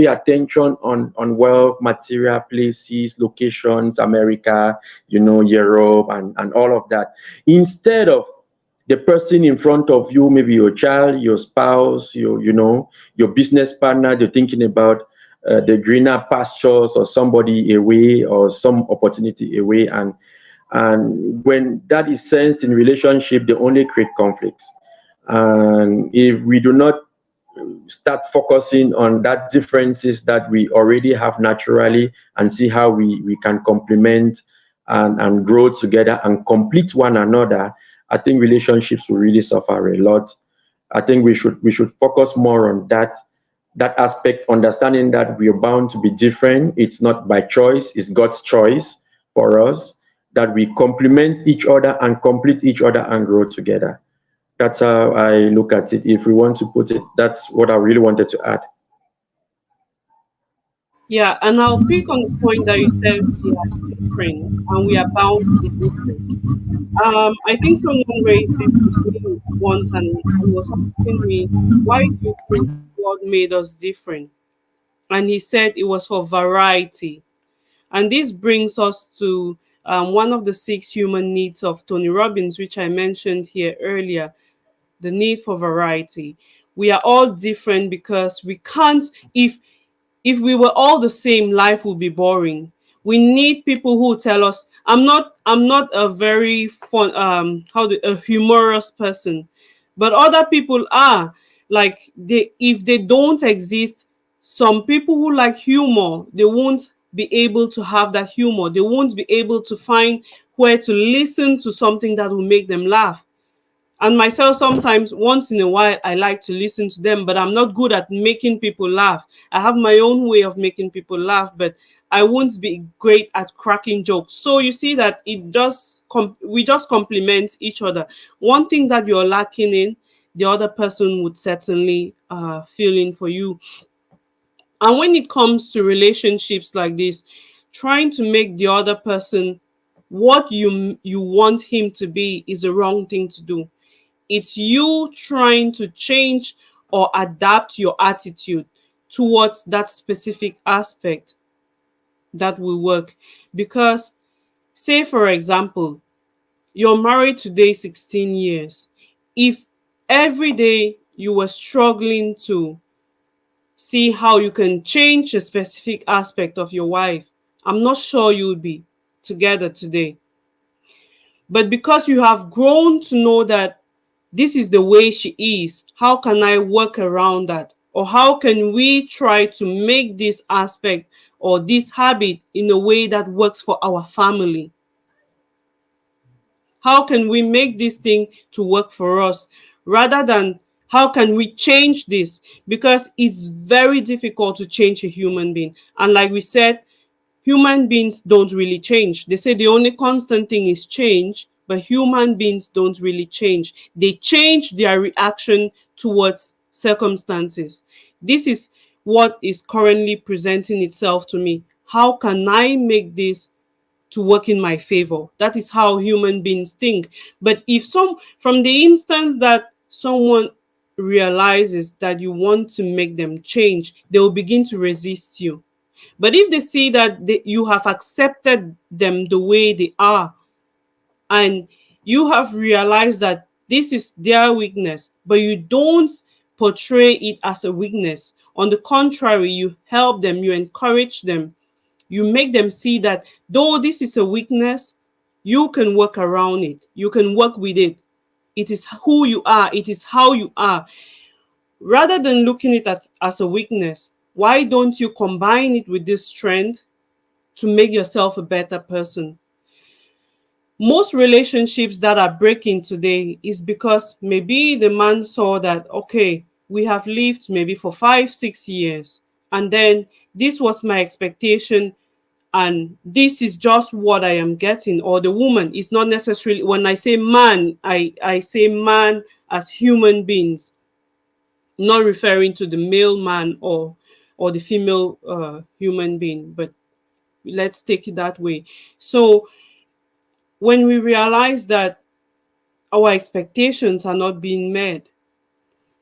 attention on wealth, material places, locations, America, you know, Europe, and all of that. Instead of the person in front of you, maybe your child, your spouse, you know, your business partner, you're thinking about the greener pastures or somebody away or some opportunity away, and when that is sensed in relationship, they only create conflicts. And if we do not start focusing on that differences that we already have naturally and see how we can complement and grow together and complete one another, I think relationships will really suffer a lot. I think we should focus more on that aspect, understanding that we are bound to be different. It's not by choice, it's God's choice for us, that we complement each other and complete each other and grow together. That's how I look at it. If we want to put it, that's what I really wanted to add. Yeah, and I'll pick on the point that you said we are different and we are bound to be different. I think someone raised this with me once and was asking me, why do you think God made us different? And he said it was for variety. And this brings us to one of the six human needs of Tony Robbins, which I mentioned here earlier, the need for variety. We are all different because we can't, if we were all the same, life would be boring. We need people who tell us, I'm not a very fun a humorous person, but other people are. Like, they if they don't exist, some people who like humor, they won't be able to have that humor. They won't be able to find where to listen to something that will make them laugh. And myself, sometimes once in a while I like to listen to them, but I'm not good at making people laugh. I have my own way of making people laugh, but I won't be great at cracking jokes. So you see that we just complement each other. One thing that you're lacking in, the other person would certainly fill in for you. And when it comes to relationships like this, trying to make the other person what you want him to be is the wrong thing to do. It's you trying to change or adapt your attitude towards that specific aspect that will work. Because, say, for example, you're married today 16 years. If every day you were struggling to see how you can change a specific aspect of your wife, I'm not sure you would be together today. But because you have grown to know that this is the way she is, how can I work around that? Or how can we try to make this aspect or this habit in a way that works for our family? How can we make this thing to work for us rather than How can we change this? Because it's very difficult to change a human being. And like we said, human beings don't really change. They say the only constant thing is change, but human beings don't really change. They change their reaction towards circumstances. This is what is currently presenting itself to me. How can I make this to work in my favor? That is how human beings think. But if some, from the instance that someone realizes that you want to make them change, they will begin to resist you. But if they see that you have accepted them the way they are, and you have realized that this is their weakness, but you don't portray it as a weakness. On the contrary, you help them, you encourage them, you make them see that though this is a weakness, you can work around it, you can work with it. It is who you are, it is how you are. Rather than looking at it as a weakness, why don't you combine it with this strength to make yourself a better person? Most relationships that are breaking today is because maybe the man saw that, okay, we have lived maybe for 5 6 years, and then this was my expectation, and this is just what I am getting. Or the woman is not necessarily, when I say man, I say man as human beings, not referring to the male man or the female human being, but let's take it that way. So when we realize that our expectations are not being met,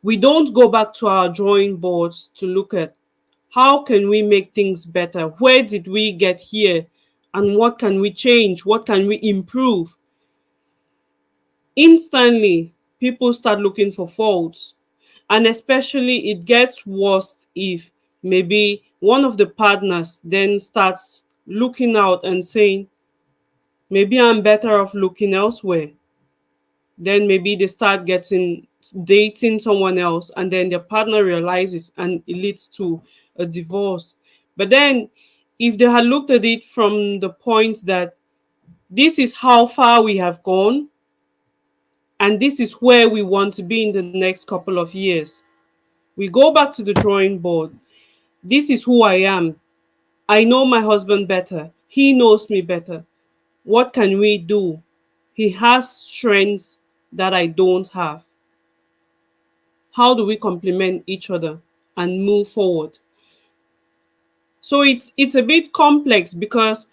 we don't go back to our drawing boards to look at how can we make things better, where did we get here, and what can we change, what can we improve. Instantly people start looking for faults, and especially it gets worse if maybe one of the partners then starts looking out and saying, maybe I'm better off looking elsewhere. Then maybe they start getting dating someone else, and then their partner realizes and it leads to a divorce. But then if they had looked at it from the point that this is how far we have gone and this is where we want to be in the next couple of years, we go back to the drawing board. This is who I am. I know my husband better, he knows me better. What can we do? He has strengths that I don't have. How do we complement each other and move forward? So it's a bit complex because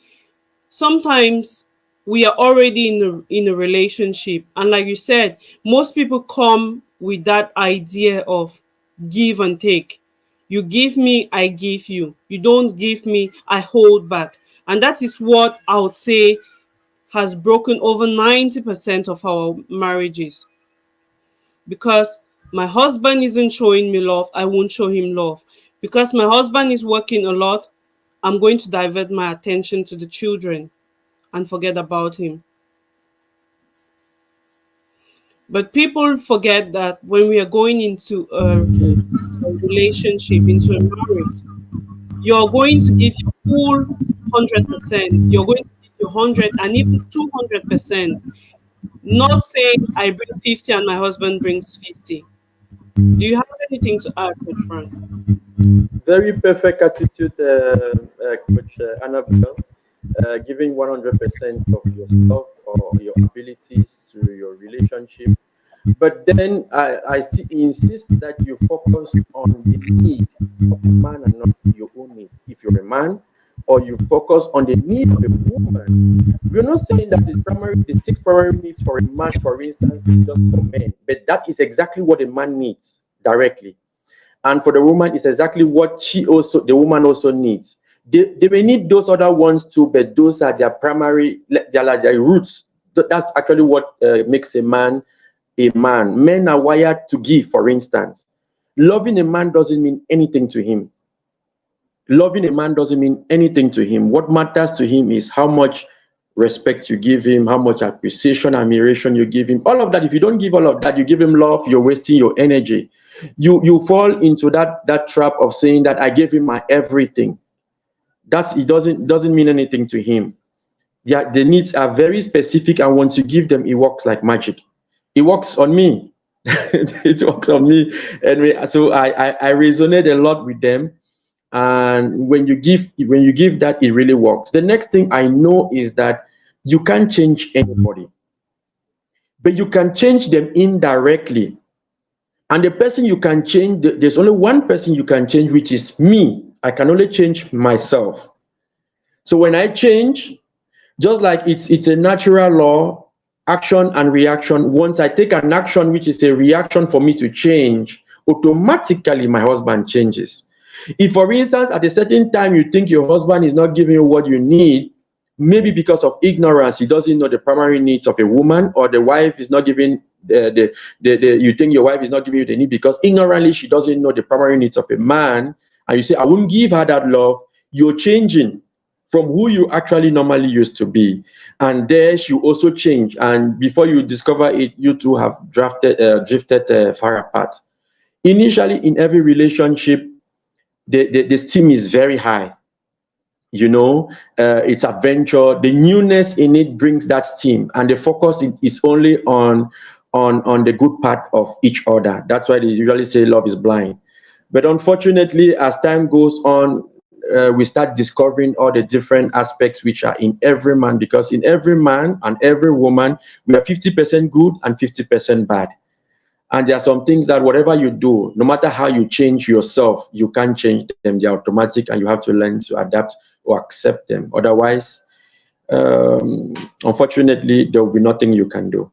sometimes we are already in a relationship, and like you said, most people come with that idea of give and take. You give me, I give you. You don't give me, I hold back. And that is what I would say has broken over 90% of our marriages. Because my husband isn't showing me love, I won't show him love. Because my husband is working a lot, I'm going to divert my attention to the children and forget about him. But people forget that when we are going into a relationship, into a marriage, you're going to give your full 100%. You're going to give your 100 and even 200%. Not saying I bring 50 and my husband brings 50. Do you have anything to add, Coach Frank? Very perfect attitude, Coach Annabelle. Giving 100% of yourself or your abilities to your relationship. But then I still insist that you focus on the need of the man and not your own need. If you're a man, or you focus on the need of a woman. We're not saying that the six primary needs for a man, for instance, is just for men, but that is exactly what a man needs directly. And for the woman, it's exactly what the woman also needs. They may need those other ones too, but those are their primary, they're like their roots. That's actually what makes a man a man. Men are wired to give, for instance. Loving a man doesn't mean anything to him. Loving a man doesn't mean anything to him. What matters to him is how much respect you give him, how much appreciation, admiration you give him. All of that. If you don't give all of that, you give him love, you're wasting your energy. You fall into that trap of saying that I gave him my everything. It doesn't mean anything to him. Yeah, the needs are very specific, and once you give them, it works like magic. It works on me. It works on me. And so I resonate a lot with them. And when you give that, it really works. The next thing I know is that you can't change anybody, but you can change them indirectly. And the person you can change, there's only one person you can change, which is me. I can only change myself. So when I change, just like it's a natural law, action and reaction. Once I take an action which is a reaction for me to change, automatically my husband changes. If, for instance, at a certain time you think your husband is not giving you what you need, maybe because of ignorance, he doesn't know the primary needs of a woman, or the wife is not giving you think your wife is not giving you the need because ignorantly she doesn't know the primary needs of a man, and you say, I won't give her that love, you're changing from who you actually normally used to be. And there she also change. And before you discover it, you two have drifted far apart. Initially, in every relationship, the steam is very high. It's adventure. The newness in it brings that steam, and the focus is only on the good part of each other. That's why they usually say love is blind. But unfortunately, as time goes on, we start discovering all the different aspects which are in every man, because in every man and every woman, we are 50% good and 50% bad. And there are some things that whatever you do, no matter how you change yourself, you can't change them. They're automatic, and you have to learn to adapt or accept them. Otherwise, unfortunately, there will be nothing you can do.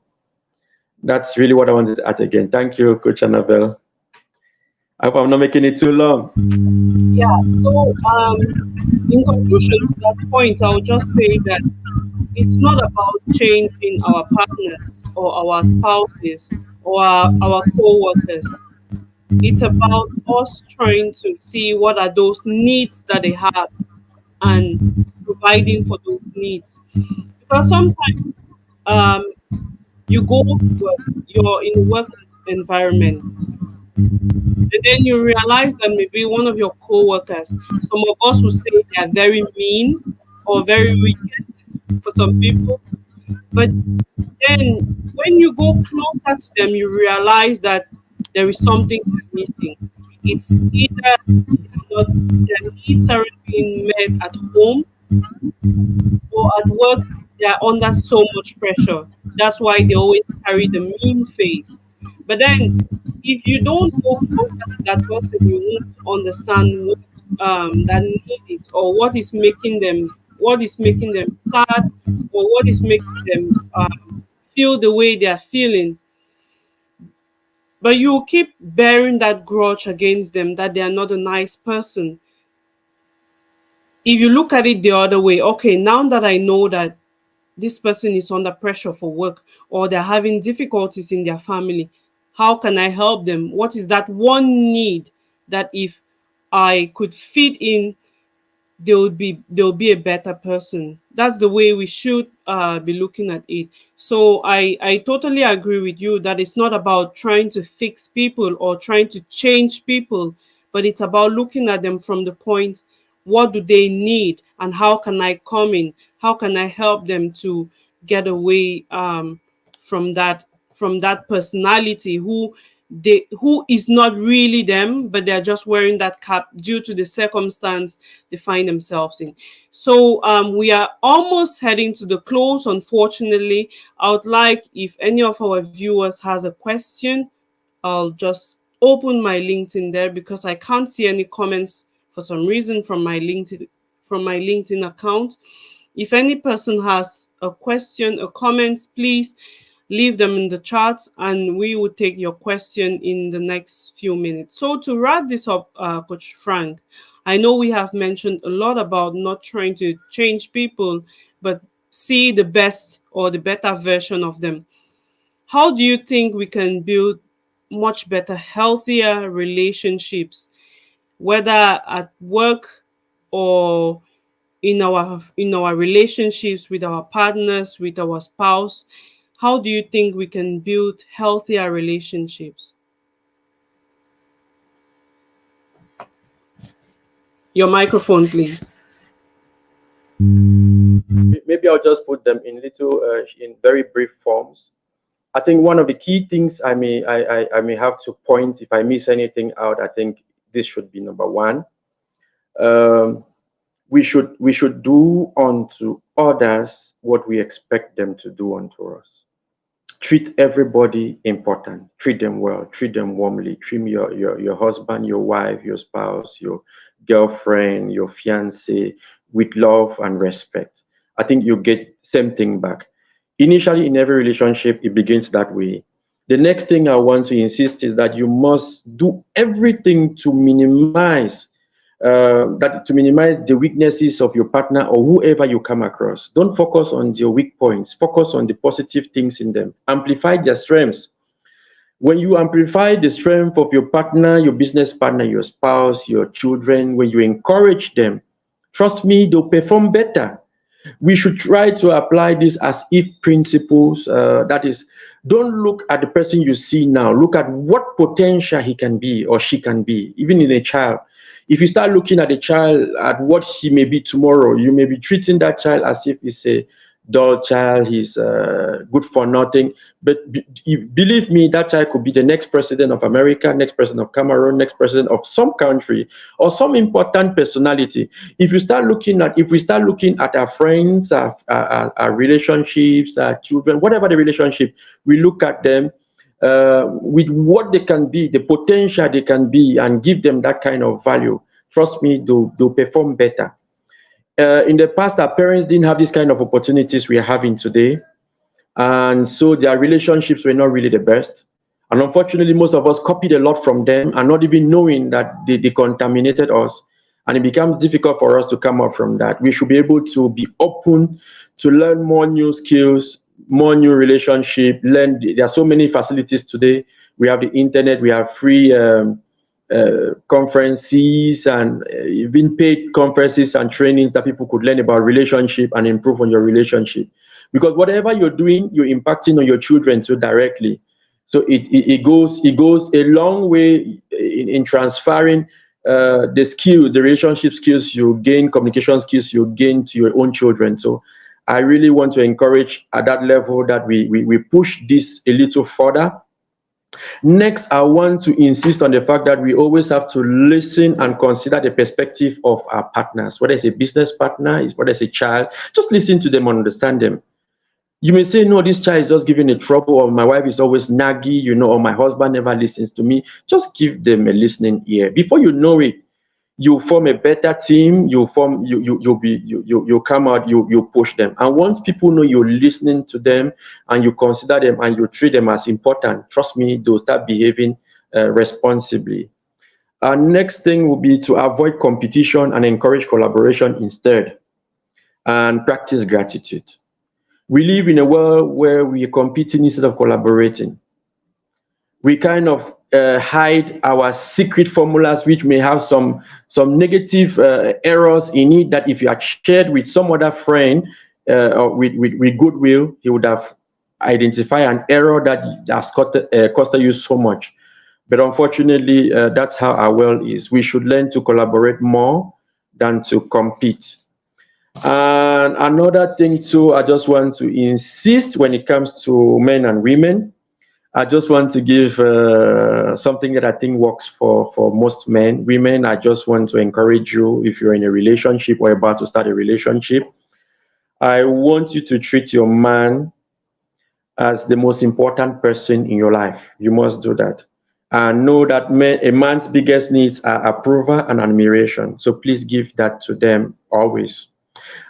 That's really what I wanted to add again. Thank you, Coach Annabelle. I hope I'm not making it too long. Yeah. So, in conclusion to that point, I would just say that it's not about changing our partners or our spouses or our co-workers. It's about us trying to see what are those needs that they have and providing for those needs. Because sometimes um, you go to work, you're in a work environment, and then you realize that maybe one of your co-workers, some of us will say they are very mean or very wicked for some people, but then when you go closer to them, you realize that there is something they're missing. It's either not, their needs aren't being met at home, or at work they are under so much pressure. That's why they always carry the mean face. But then if you don't go closer to that person, you won't understand what that need is, or what is making them sad, or what is making them feel the way they are feeling. But you keep bearing that grudge against them, that they are not a nice person. If you look at it the other way, okay, now that I know that this person is under pressure for work, or they're having difficulties in their family, how can I help them? What is that one need that if I could fit in, they'll be a better person? That's the way we should be looking at it. So I totally agree with you that it's not about trying to fix people or trying to change people, but it's about looking at them from the point, what do they need and how can I come in, how can I help them to get away from that personality who is not really them, but they're just wearing that cap due to the circumstance they find themselves in. So we are almost heading to the close, unfortunately. I would like, if any of our viewers has a question, I'll just open my LinkedIn there, because I can't see any comments for some reason from my LinkedIn account. If any person has a question or comments, please leave them in the chat and we will take your question in the next few minutes. So to wrap this up, Coach Frank, I know we have mentioned a lot about not trying to change people, but see the best or the better version of them. How do you think we can build much better, healthier relationships, whether at work or in our relationships with our partners, with our spouse? How do you think we can build healthier relationships? Your microphone, please. Maybe I'll just put them in little, in very brief forms. I think one of the key things I may have to point, if I miss anything out, I think this should be number one. Um, we should do unto others what we expect them to do unto us. Treat everybody important. Treat them well. Treat them warmly. Treat your husband, your wife, your spouse, your girlfriend, your fiance with love and respect. I think you get same thing back. Initially, in every relationship, it begins that way. The next thing I want to insist is that you must do everything to minimize the weaknesses of your partner or whoever you come across. Don't focus on your weak points. Focus on the positive things in them. Amplify their strengths. When you amplify the strength of your partner, your business partner, your spouse, your children, when you encourage them, trust me, they'll perform better. We should try to apply this as if principles. That is, don't look at the person you see now. Look at what potential he can be or she can be, even in a child. If you start looking at a child at what he may be tomorrow, you may be treating that child as if he's a dull child, he's good for nothing. But believe me, that child could be the next president of America, next president of Cameroon, next president of some country, or some important personality. If we start looking at our friends, our relationships, our children, whatever the relationship, we look at them with what they can be, the potential they can be, and give them that kind of value. Trust me, they'll perform better. In the past, our parents didn't have these kind of opportunities we are having today, and so their relationships were not really the best. And unfortunately, most of us copied a lot from them and not even knowing that they contaminated us. And it becomes difficult for us to come up from that. We should be able to be open to learn more new skills, more new relationship. There are so many facilities today. We have the internet. We have free conferences and even paid conferences and trainings that people could learn about relationship and improve on your relationship. Because whatever you're doing, you're impacting on your children too directly. So it goes a long way in transferring the skills, the relationship skills you gain, communication skills you gain to your own children. So I really want to encourage at that level that we push this a little further. Next, I want to insist on the fact that we always have to listen and consider the perspective of our partners. Whether it's a business partner, whether it's a child, just listen to them and understand them. You may say, no, this child is just giving me trouble, or my wife is always naggy, or my husband never listens to me. Just give them a listening ear. Before you know it, you form a better team. You come out, you push them. And once people know you're listening to them and you consider them and you treat them as important, trust me, they'll start behaving responsibly. Our next thing will be to avoid competition and encourage collaboration instead, and practice gratitude. We live in a world where we are competing instead of collaborating. We kind of hide our secret formulas, which may have some negative errors in it, that if you had shared with some other friend or with goodwill, he would have identified an error that has costed you so much. But unfortunately, that's how our world is. We should learn to collaborate more than to compete. And another thing too, I just want to insist when it comes to men and women. I just want to give something that I think works for most men. Women, I just want to encourage you, if you're in a relationship or about to start a relationship, I want you to treat your man as the most important person in your life. You must do that. And know that a man's biggest needs are approval and admiration. So please give that to them always.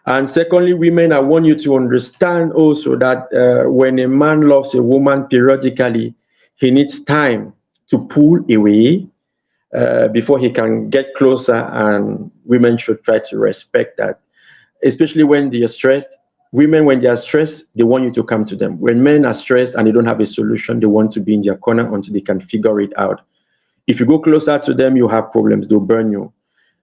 And secondly, women, I want you to understand also that when a man loves a woman periodically, he needs time to pull away before he can get closer, and women should try to respect that, especially when they are stressed. Women, when they are stressed, they want you to come to them. When men are stressed and they don't have a solution, they want to be in their corner until they can figure it out. If you go closer to them, you have problems. They'll burn you.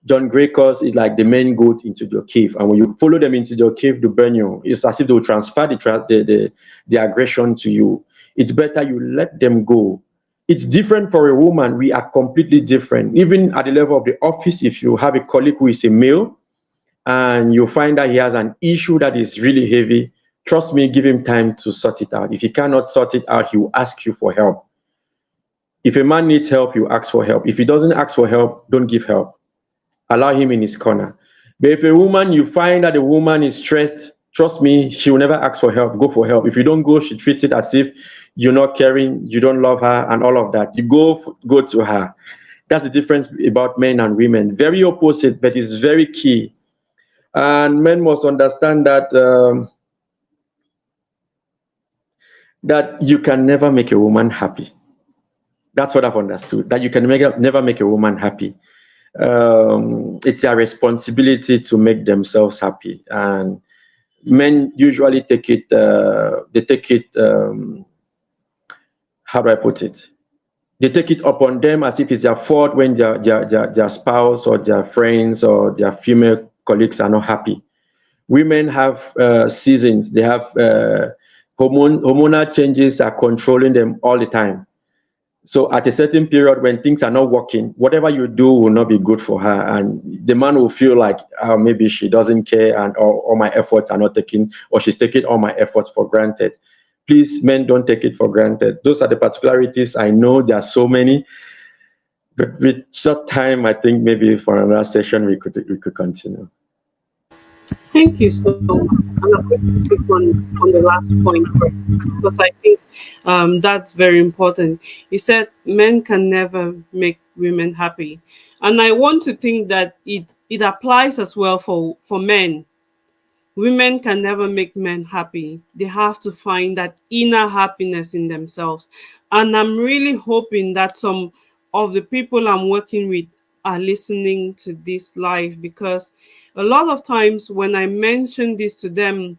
John Gray calls it like the men goat into your cave, and when you follow them into your cave, they burn you. It's as if they will transfer the aggression to you. It's better you let them go. It's different for a woman. We are completely different. Even at the level of the office, if you have a colleague who is a male and you find that he has an issue that is really heavy, trust me, give him time to sort it out. If he cannot sort it out, he will ask you for help. If a man needs help, you ask for help. If he doesn't ask for help, don't give help. Allow him in his corner. But if a woman, you find that a woman is stressed, trust me, she will never ask for help. Go for help. If you don't go, she treats it as if you're not caring, you don't love her, and all of that. You go to her. That's the difference about men and women. Very opposite, but it's very key. And men must understand that you can never make a woman happy. That's what I've understood. That you can never make a woman happy. It's their responsibility to make themselves happy, and men usually take it. They take it. How do I put it? They take it upon them as if it's their fault when their spouse or their friends or their female colleagues are not happy. Women have seasons. They have hormonal changes are controlling them all the time. So at a certain period when things are not working, whatever you do will not be good for her, and the man will feel like maybe she doesn't care, and all my efforts are not taking, or she's taking all my efforts for granted. Please, men, don't take it for granted. Those are the particularities. I know there are so many, but with short time, I think maybe for another session we could continue. Thank you so much. And I'm going to pick on the last point first because I think that's very important. You said men can never make women happy, and I want to think that it applies as well for men. Women can never make men happy. They have to find that inner happiness in themselves. And I'm really hoping that some of the people I'm working with are listening to this live, because a lot of times when I mention this to them,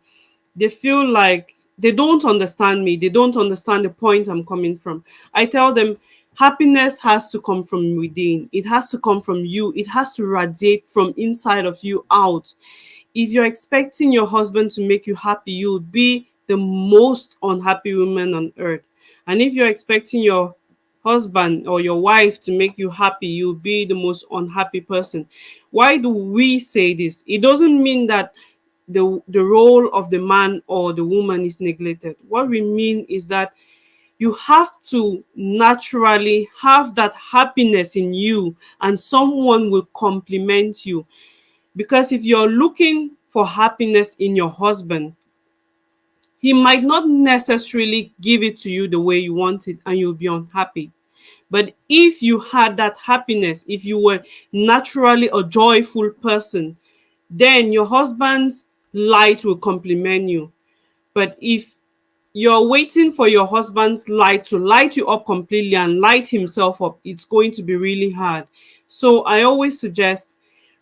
they feel like they don't understand me. They don't understand the point I'm coming from. I tell them happiness has to come from within. It has to come from you. It has to radiate from inside of you out. If you're expecting your husband to make you happy, you'll be the most unhappy woman on earth. And if you're expecting your husband or your wife to make you happy, you'll be the most unhappy person. Why do we say this? It doesn't mean that the role of the man or the woman is neglected. What we mean is that you have to naturally have that happiness in you, and someone will compliment you. Because if you're looking for happiness in your husband, he might not necessarily give it to you the way you want it, and you'll be unhappy. But if you had that happiness, if you were naturally a joyful person, then your husband's light will compliment you. But if you're waiting for your husband's light to light you up completely and light himself up, it's going to be really hard. So I always suggest,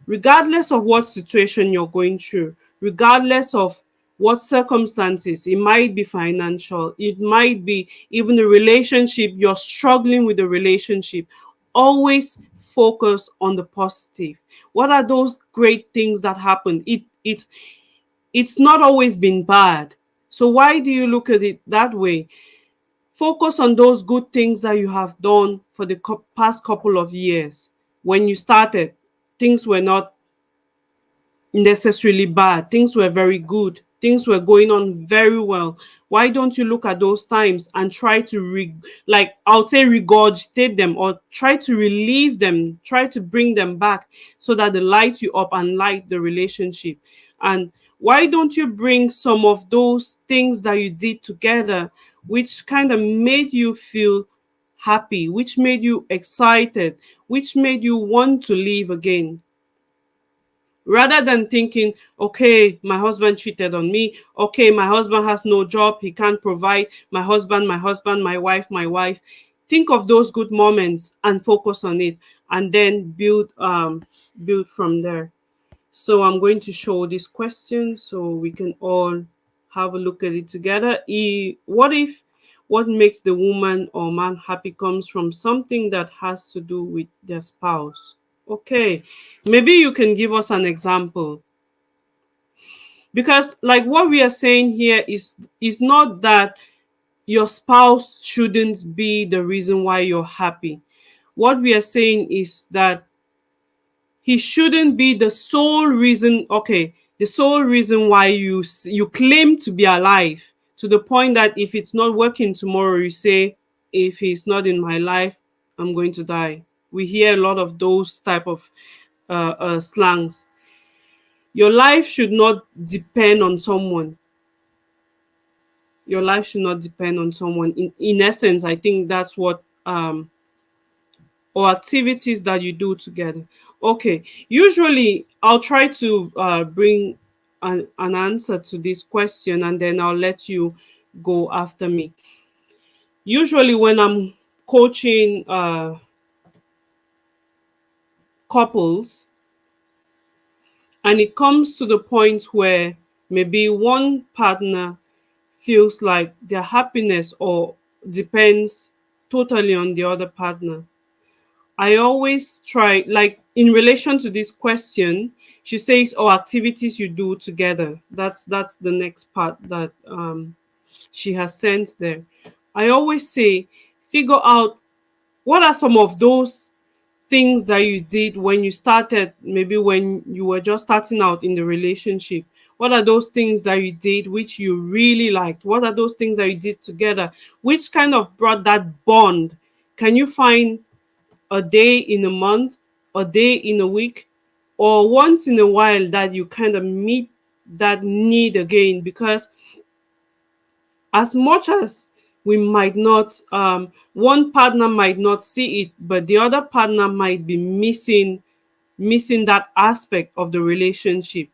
regardless of what situation you're going through, regardless of what circumstances, it might be financial, it might be even a relationship, you're struggling with the relationship, always focus on the positive. What are those great things that happened? It's not always been bad. So why do you look at it that way? Focus on those good things that you have done for the past couple of years. When you started, things were not necessarily bad. Things were very good. Things were going on very well. Why don't you look at those times and try to like I would say regurgitate them, or try to relieve them, try to bring them back so that they light you up and light the relationship. And why don't you bring some of those things that you did together, which kind of made you feel happy, which made you excited, which made you want to live again, rather than thinking, okay, my husband cheated on me, okay, my husband has no job, he can't provide, my husband, my wife. Think of those good moments and focus on it, and then build from there. So I'm going to show this question so we can all have a look at it together. What if what makes the woman or man happy comes from something that has to do with their spouse? Okay, maybe you can give us an example, because like what we are saying here is not that your spouse shouldn't be the reason why you're happy. What we are saying is that he shouldn't be the sole reason. Okay, the sole reason why you claim to be alive, to the point that if it's not working tomorrow, you say, if he's not in my life, I'm going to die. We hear a lot of those type of slangs. Your life should not depend on someone. Your life should not depend on someone. In essence, I think that's what or activities that you do together. Okay, usually I'll try to bring an answer to this question, and then I'll let you go after me. Usually, when I'm coaching couples, and it comes to the point where maybe one partner feels like their happiness or depends totally on the other partner, I always try, like in relation to this question, she says, "Oh, activities you do together." That's the next part that she has sent there. I always say, figure out what are some of those things that you did when you started, maybe when you were just starting out in the relationship. What are those things that you did which you really liked? What are those things that you did together which kind of brought that bond? Can you find a day in a month, a day in a week, or once in a while that you kind of meet that need again? Because as much as we might not, one partner might not see it, but the other partner might be missing that aspect of the relationship.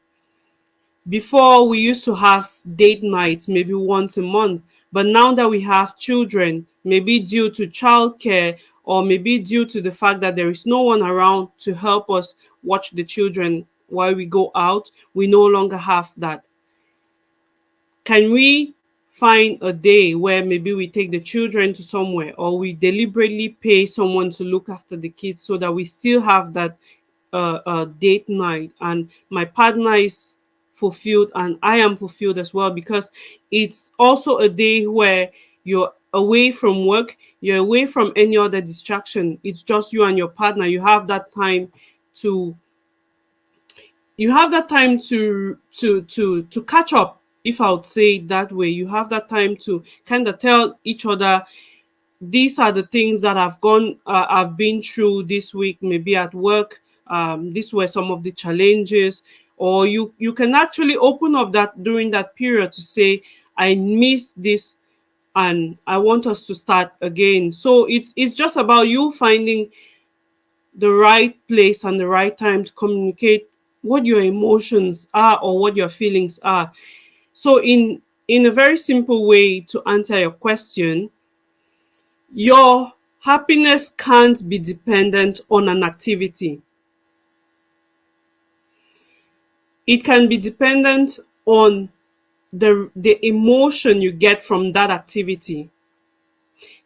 Before, we used to have date nights maybe once a month, but now that we have children, maybe due to childcare or maybe due to the fact that there is no one around to help us watch the children while we go out, we no longer have that. Can we find a day where maybe we take the children to somewhere, or we deliberately pay someone to look after the kids so that we still have that date night, and my partner is fulfilled and I am fulfilled as well? Because it's also a day where you're away from work, you're away from any other distraction. It's just you and your partner. To you have that time to catch up, if I would say it that way. You have that time to kind of tell each other, these are the things that I've been through this week, maybe at work. These were some of the challenges. Or you can actually open up that during that period to say, I miss this and I want us to start again. So it's just about you finding the right place and the right time to communicate what your emotions are or what your feelings are. So in a very simple way to answer your question, your happiness can't be dependent on an activity. It can be dependent on the emotion you get from that activity.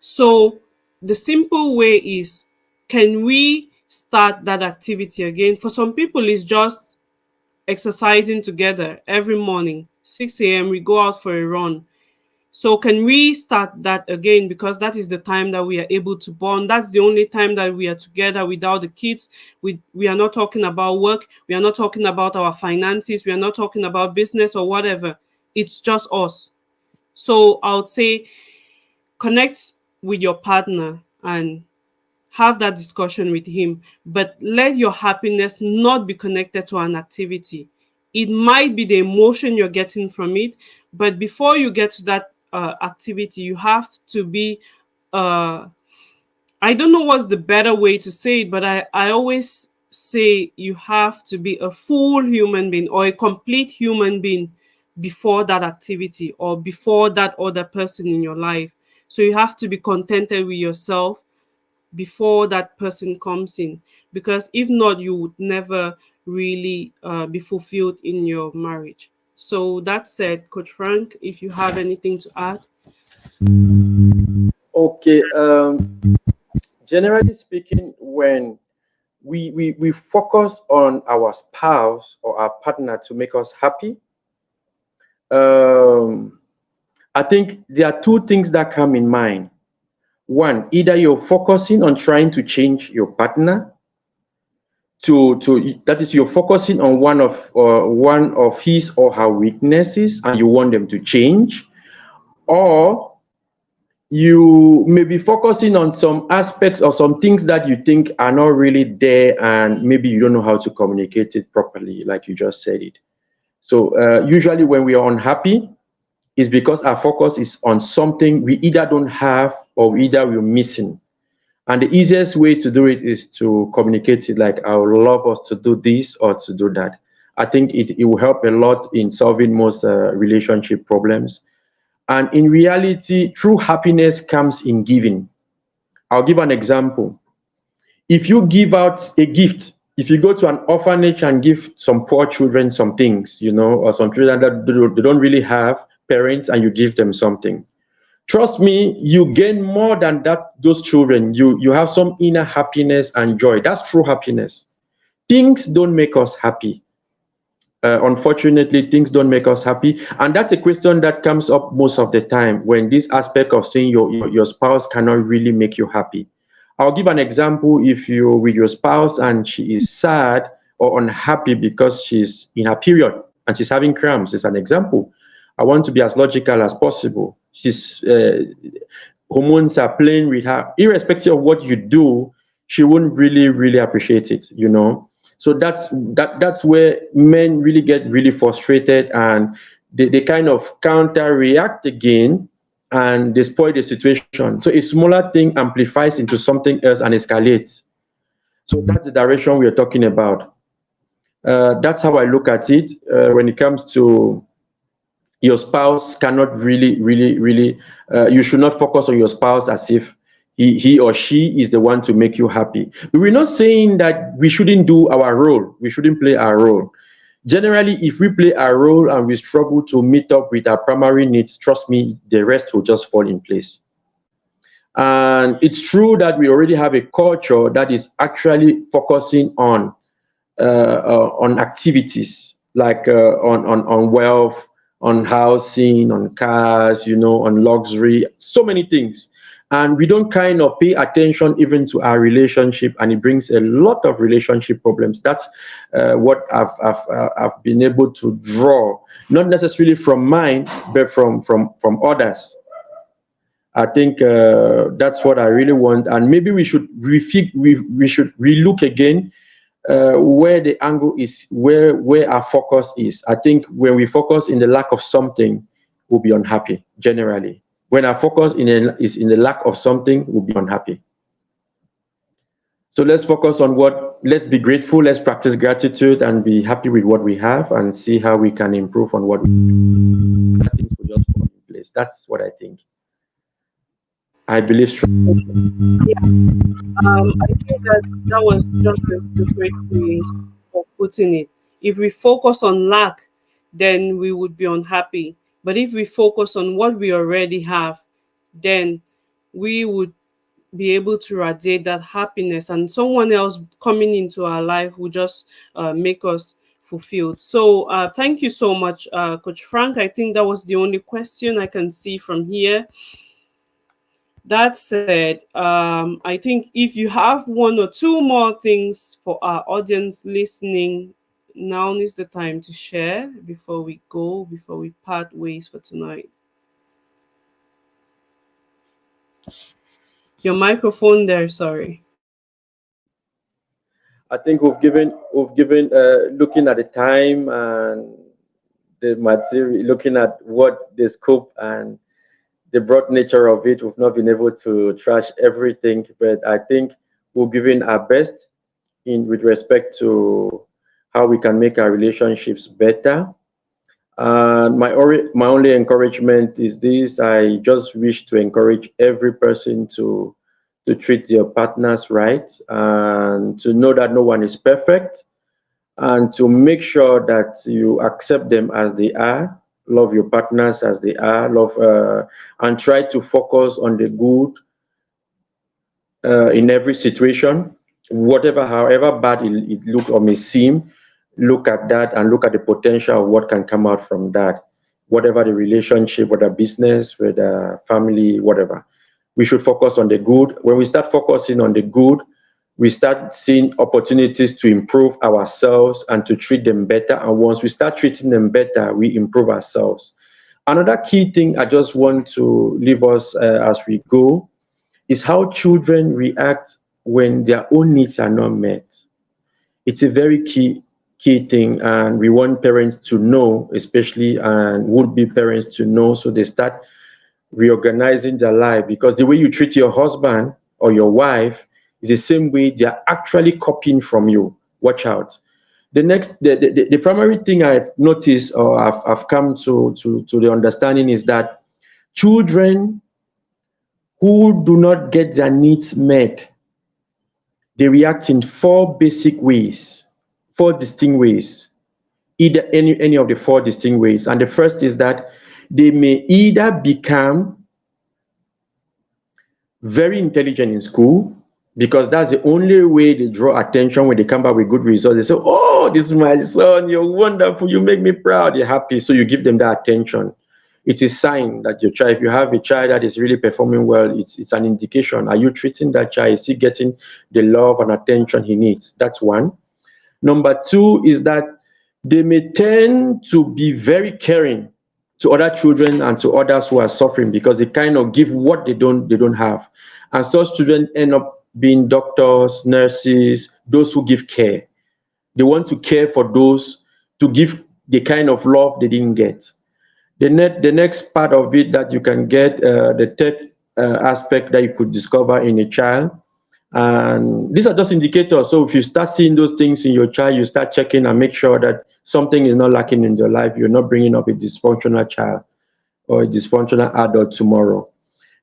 So the simple way is, can we start that activity again? For some people, it's just exercising together every morning, 6 a.m. we go out for a run. So can we start that again? Because that is the time that we are able to bond. That's the only time that we are together without the kids. We are not talking about work. We are not talking about our finances. We are not talking about business or whatever. It's just us. So I would say, connect with your partner and have that discussion with him, but let your happiness not be connected to an activity. It might be the emotion you're getting from it, but before you get to that activity, you have to be uh, I don't know what's the better way to say it, but I always say you have to be a full human being or a complete human being before that activity or before that other person in your life. So you have to be contented with yourself before that person comes in, because if not, you would never really be fulfilled in your marriage. So that said, Coach Frank, if you have anything to add. Okay. Generally speaking, when we focus on our spouse or our partner to make us happy, um, I think there are two things that come in mind. One, either you're focusing on trying to change your partner, to that is, you're focusing on one of his or her weaknesses and you want them to change, or you may be focusing on some aspects or some things that you think are not really there, and maybe you don't know how to communicate it properly, like you just said it. So usually when we are unhappy, it's because our focus is on something we either don't have or either we're missing. And the easiest way to do it is to communicate it, like, I would love us to do this or to do that. I think it will help a lot in solving most relationship problems. And in reality, true happiness comes in giving. I'll give an example. If you give out a gift, if you go to an orphanage and give some poor children some things, or some children that they don't really have parents, and you give them something, trust me, you gain more than that. Those children, you have some inner happiness and joy. That's true happiness. Things don't make us happy. Unfortunately, things don't make us happy, and that's a question that comes up most of the time, when this aspect of saying your spouse cannot really make you happy. I'll give an example. If you're with your spouse and she is sad or unhappy because she's in her period and she's having cramps, is an example. I want to be as logical as possible. She's hormones are playing with her. Irrespective of what you do, she wouldn't really appreciate it. So that's where men really get really frustrated, and they kind of counter react again, and they spoil the situation. So a smaller thing amplifies into something else and escalates. So that's the direction we are talking about. That's how I look at it. When it comes to your spouse cannot really, you should not focus on your spouse as if he or she is the one to make you happy. We're not saying that we shouldn't do our role, we shouldn't play our role. Generally, if we play our role and we struggle to meet up with our primary needs, trust me, the rest will just fall in place. And it's true that we already have a culture that is actually focusing on activities, like on wealth, on housing, on cars, on luxury, so many things. And we don't kind of pay attention even to our relationship, and it brings a lot of relationship problems. That's what I've been able to draw, not necessarily from mine, but from others. I think that's what I really want, and maybe we should we should relook again where the angle is, where our focus is. I think when we focus in the lack of something, we'll be unhappy generally. When our focus is in the lack of something, we'll be unhappy. So let's focus on let's be grateful, let's practice gratitude and be happy with what we have, and see how we can improve on what things will just fall in place. That's what I think. I believe strongly. I think that was just a great way of putting it. If we focus on lack, then we would be unhappy. But if we focus on what we already have, then we would be able to radiate that happiness, and someone else coming into our life will just make us fulfilled. So thank you so much, Coach Frank. I think that was the only question I can see from here. That said, I think if you have one or two more things for our audience listening, now is the time to share before we go, before we part ways for tonight. Your microphone there, sorry. I think we've given looking at the time and the material, looking at what the scope and the broad nature of it, we've not been able to trash everything, but I think we're giving our best in with respect to how we can make our relationships better. And my only encouragement is this: I just wish to encourage every person to treat their partners right, and to know that no one is perfect, and to make sure that you accept them as they are, love your partners as they are, and try to focus on the good in every situation, whatever, however bad it look or may seem. Look at that and look at the potential of what can come out from that, whatever the relationship, whether business, whether family, whatever. We should focus on the good. When we start focusing on the good, we start seeing opportunities to improve ourselves and to treat them better. And once we start treating them better, we improve ourselves. Another key thing I just want to leave us as we go is how children react when their own needs are not met. It's a very key thing, and we want parents to know, especially and would be parents to know, so they start reorganizing their life, because the way you treat your husband or your wife is the same way they are actually copying from you. Watch out. The primary thing I've noticed, or I've come to the understanding, is that children who do not get their needs met, they react in four basic ways, four distinct ways, either any of the four distinct ways. And the first is that they may either become very intelligent in school, because that's the only way they draw attention. When they come back with good results, they say, "Oh, this is my son, you're wonderful, you make me proud," they're happy. So you give them that attention. It's a sign that your child, if you have a child that is really performing well, it's an indication. Are you treating that child? Is he getting the love and attention he needs? That's one. Number two is that they may tend to be very caring to other children and to others who are suffering, because they kind of give what they don't have. And such children end up being doctors, nurses, those who give care. They want to care for those, to give the kind of love they didn't get. The next part of it that you can get, the third aspect that you could discover in a child, and these are just indicators. So if you start seeing those things in your child, you start checking and make sure that something is not lacking in your life. You're not bringing up a dysfunctional child or a dysfunctional adult tomorrow.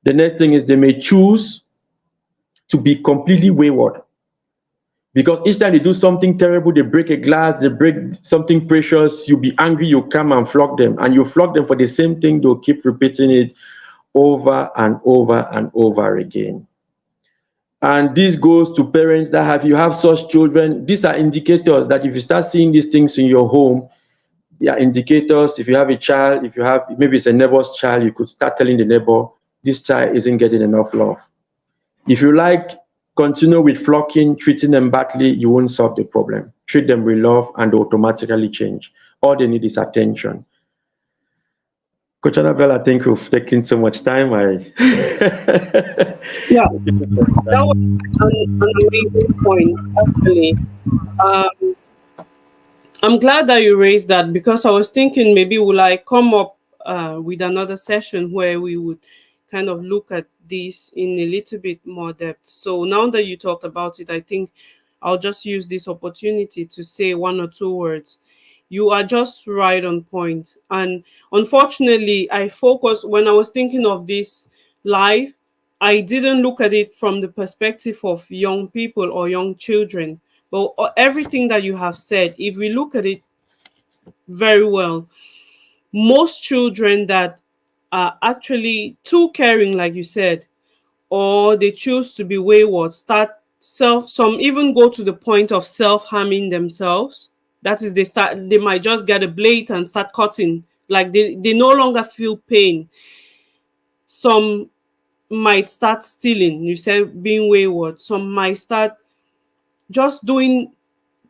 The next thing is they may choose to be completely wayward, because each time they do something terrible, they break a glass, they break something precious, you be angry, you come and flog them, and you flog them for the same thing. They'll keep repeating it over and over and over again. And this goes to parents that have, you have such children. These are indicators that if you start seeing these things in your home, they are indicators. If you have a child, if you have, maybe it's a neighbor's child, you could start telling the neighbor, this child isn't getting enough love. If you like, continue with flocking, treating them badly, you won't solve the problem. Treat them with love and they automatically change. All they need is attention. Coach Annabelle, I think we've taken so much time. Yeah, that was an amazing point, actually. Um, I'm glad that you raised that, because I was thinking maybe will I come up with another session where we would kind of look at this in a little bit more depth. So now that you talked about it, I think I'll just use this opportunity to say one or two words. You are just right on point. And unfortunately, I focused when I was thinking of this live, I didn't look at it from the perspective of young people or young children. But everything that you have said, if we look at it very well, most children that are actually too caring, like you said, or they choose to be wayward, start some even go to the point of self-harming themselves. That is, they might just get a blade and start cutting, like they no longer feel pain. Some might start stealing, you said, being wayward. Some might start just doing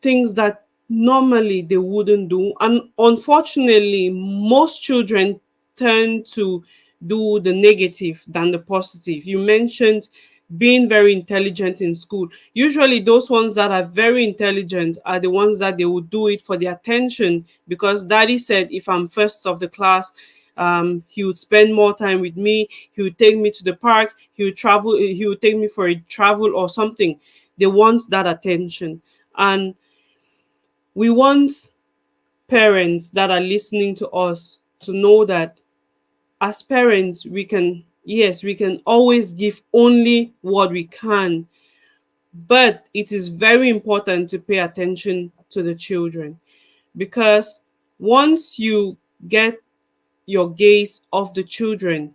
things that normally they wouldn't do. And unfortunately, most children tend to do the negative than the positive. You mentioned being very intelligent in school. Usually, those ones that are very intelligent are the ones that they would do it for the attention, because daddy said, if I'm first of the class, he would spend more time with me. He would take me to the park. He would travel. He would take me for a travel or something. They want that attention. And we want parents that are listening to us to know that as parents, we can, yes, we can always give only what we can, but it is very important to pay attention to the children, because once you get your gaze off the children,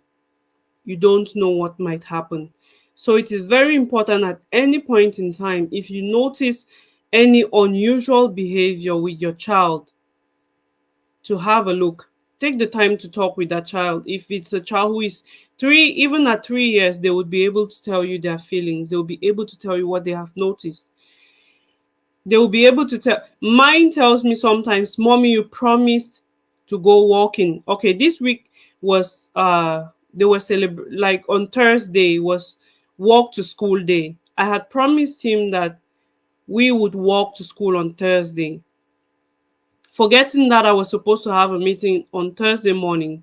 you don't know what might happen. So it is very important at any point in time, if you notice any unusual behavior with your child, to have a look, Take the time to talk with that child. If it's a child who is 3, even at 3 years, they would be able to tell you their feelings. They will be able to tell you what they have noticed. They will be able to tell. Mine tells me sometimes, "Mommy, you promised to go walking." Okay, this week was they were like on Thursday was walk to school day. I had promised him that we would walk to school on Thursday, forgetting that I was supposed to have a meeting on Thursday morning.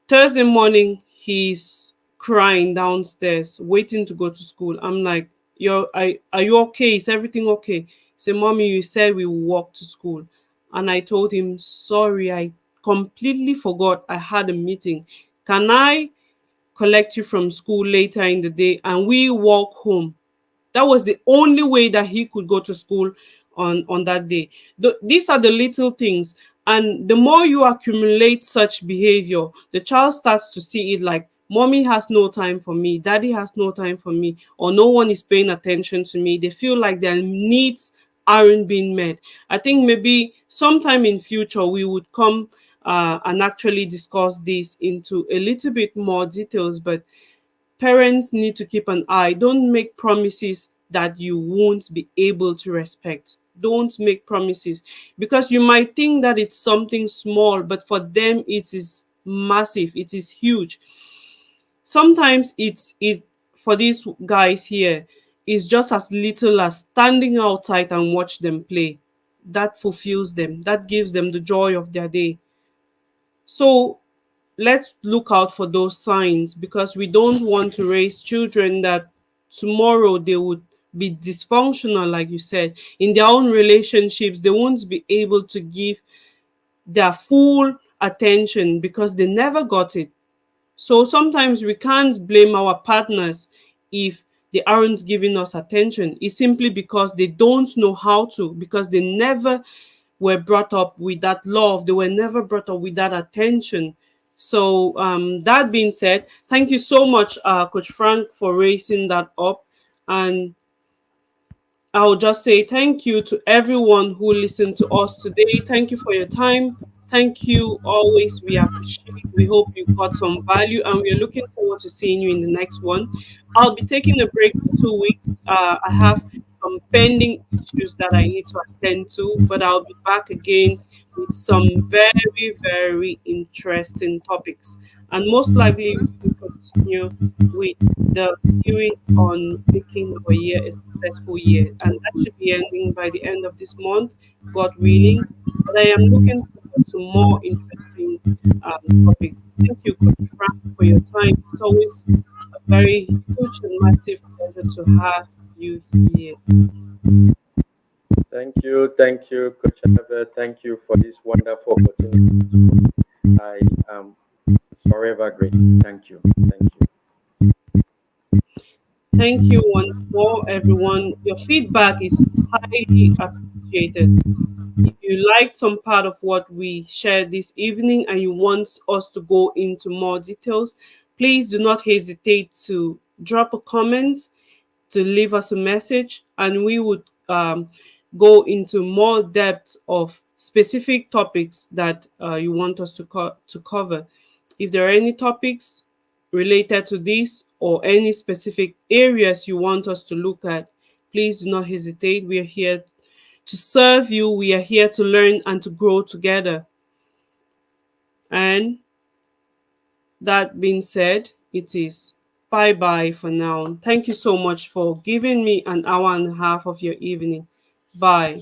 Thursday morning, he's crying downstairs, waiting to go to school. I'm like, are you okay? Is everything okay? He said, "Mommy, you said we will walk to school." And I told him, "Sorry, I completely forgot I had a meeting. Can I collect you from school later in the day and we walk home?" That was the only way that he could go to school on that day. These are the little things. And the more you accumulate such behavior, the child starts to see it like, "Mommy has no time for me, daddy has no time for me, or no one is paying attention to me." They feel like their needs aren't being met. I think maybe sometime in future we would come and actually discuss this into a little bit more details. But parents need to keep an eye. Don't make promises that you won't be able to respect. Don't make promises, because you might think that it's something small, but for them it is massive, it is huge. Sometimes it for these guys here is just as little as standing outside and watch them play. That fulfills them, that gives them the joy of their day. So let's look out for those signs, because we don't want to raise children that tomorrow they would be dysfunctional, like you said, in their own relationships. They won't be able to give their full attention because they never got it. So sometimes we can't blame our partners if they aren't giving us attention. It's simply because they don't know how to, because they never were brought up with that love. They were never brought up with that attention. So, that being said, thank you so much, Coach Frank, for raising that up. And I'll just say thank you to everyone who listened to us today. Thank you for your time. Thank you always. We appreciate. We hope you got some value, and we're looking forward to seeing you in the next one. I'll be taking a break for 2 weeks. I have some pending issues that I need to attend to, but I'll be back again with some very, very interesting topics. And most likely, we will continue with the series on making our year a successful year. And that should be ending by the end of this month, God willing. But I am looking forward to more interesting topics. Thank you, Coach Frank, for your time. It's always a very huge and massive pleasure to have you here. Thank you, Coach Annabelle. Thank you for this wonderful opportunity. I am forever grateful. Thank you. Thank you. Thank you once more, everyone. Your feedback is highly appreciated. If you liked some part of what we shared this evening and you want us to go into more details, please do not hesitate to drop a comment, to leave us a message, and we would go into more depth of specific topics that you want us to cover. If there are any topics related to this or any specific areas you want us to look at, please do not hesitate. We are here to serve you. We are here to learn and to grow together. And that being said, it is bye bye for now. Thank you so much for giving me an hour and a half of your evening. Bye.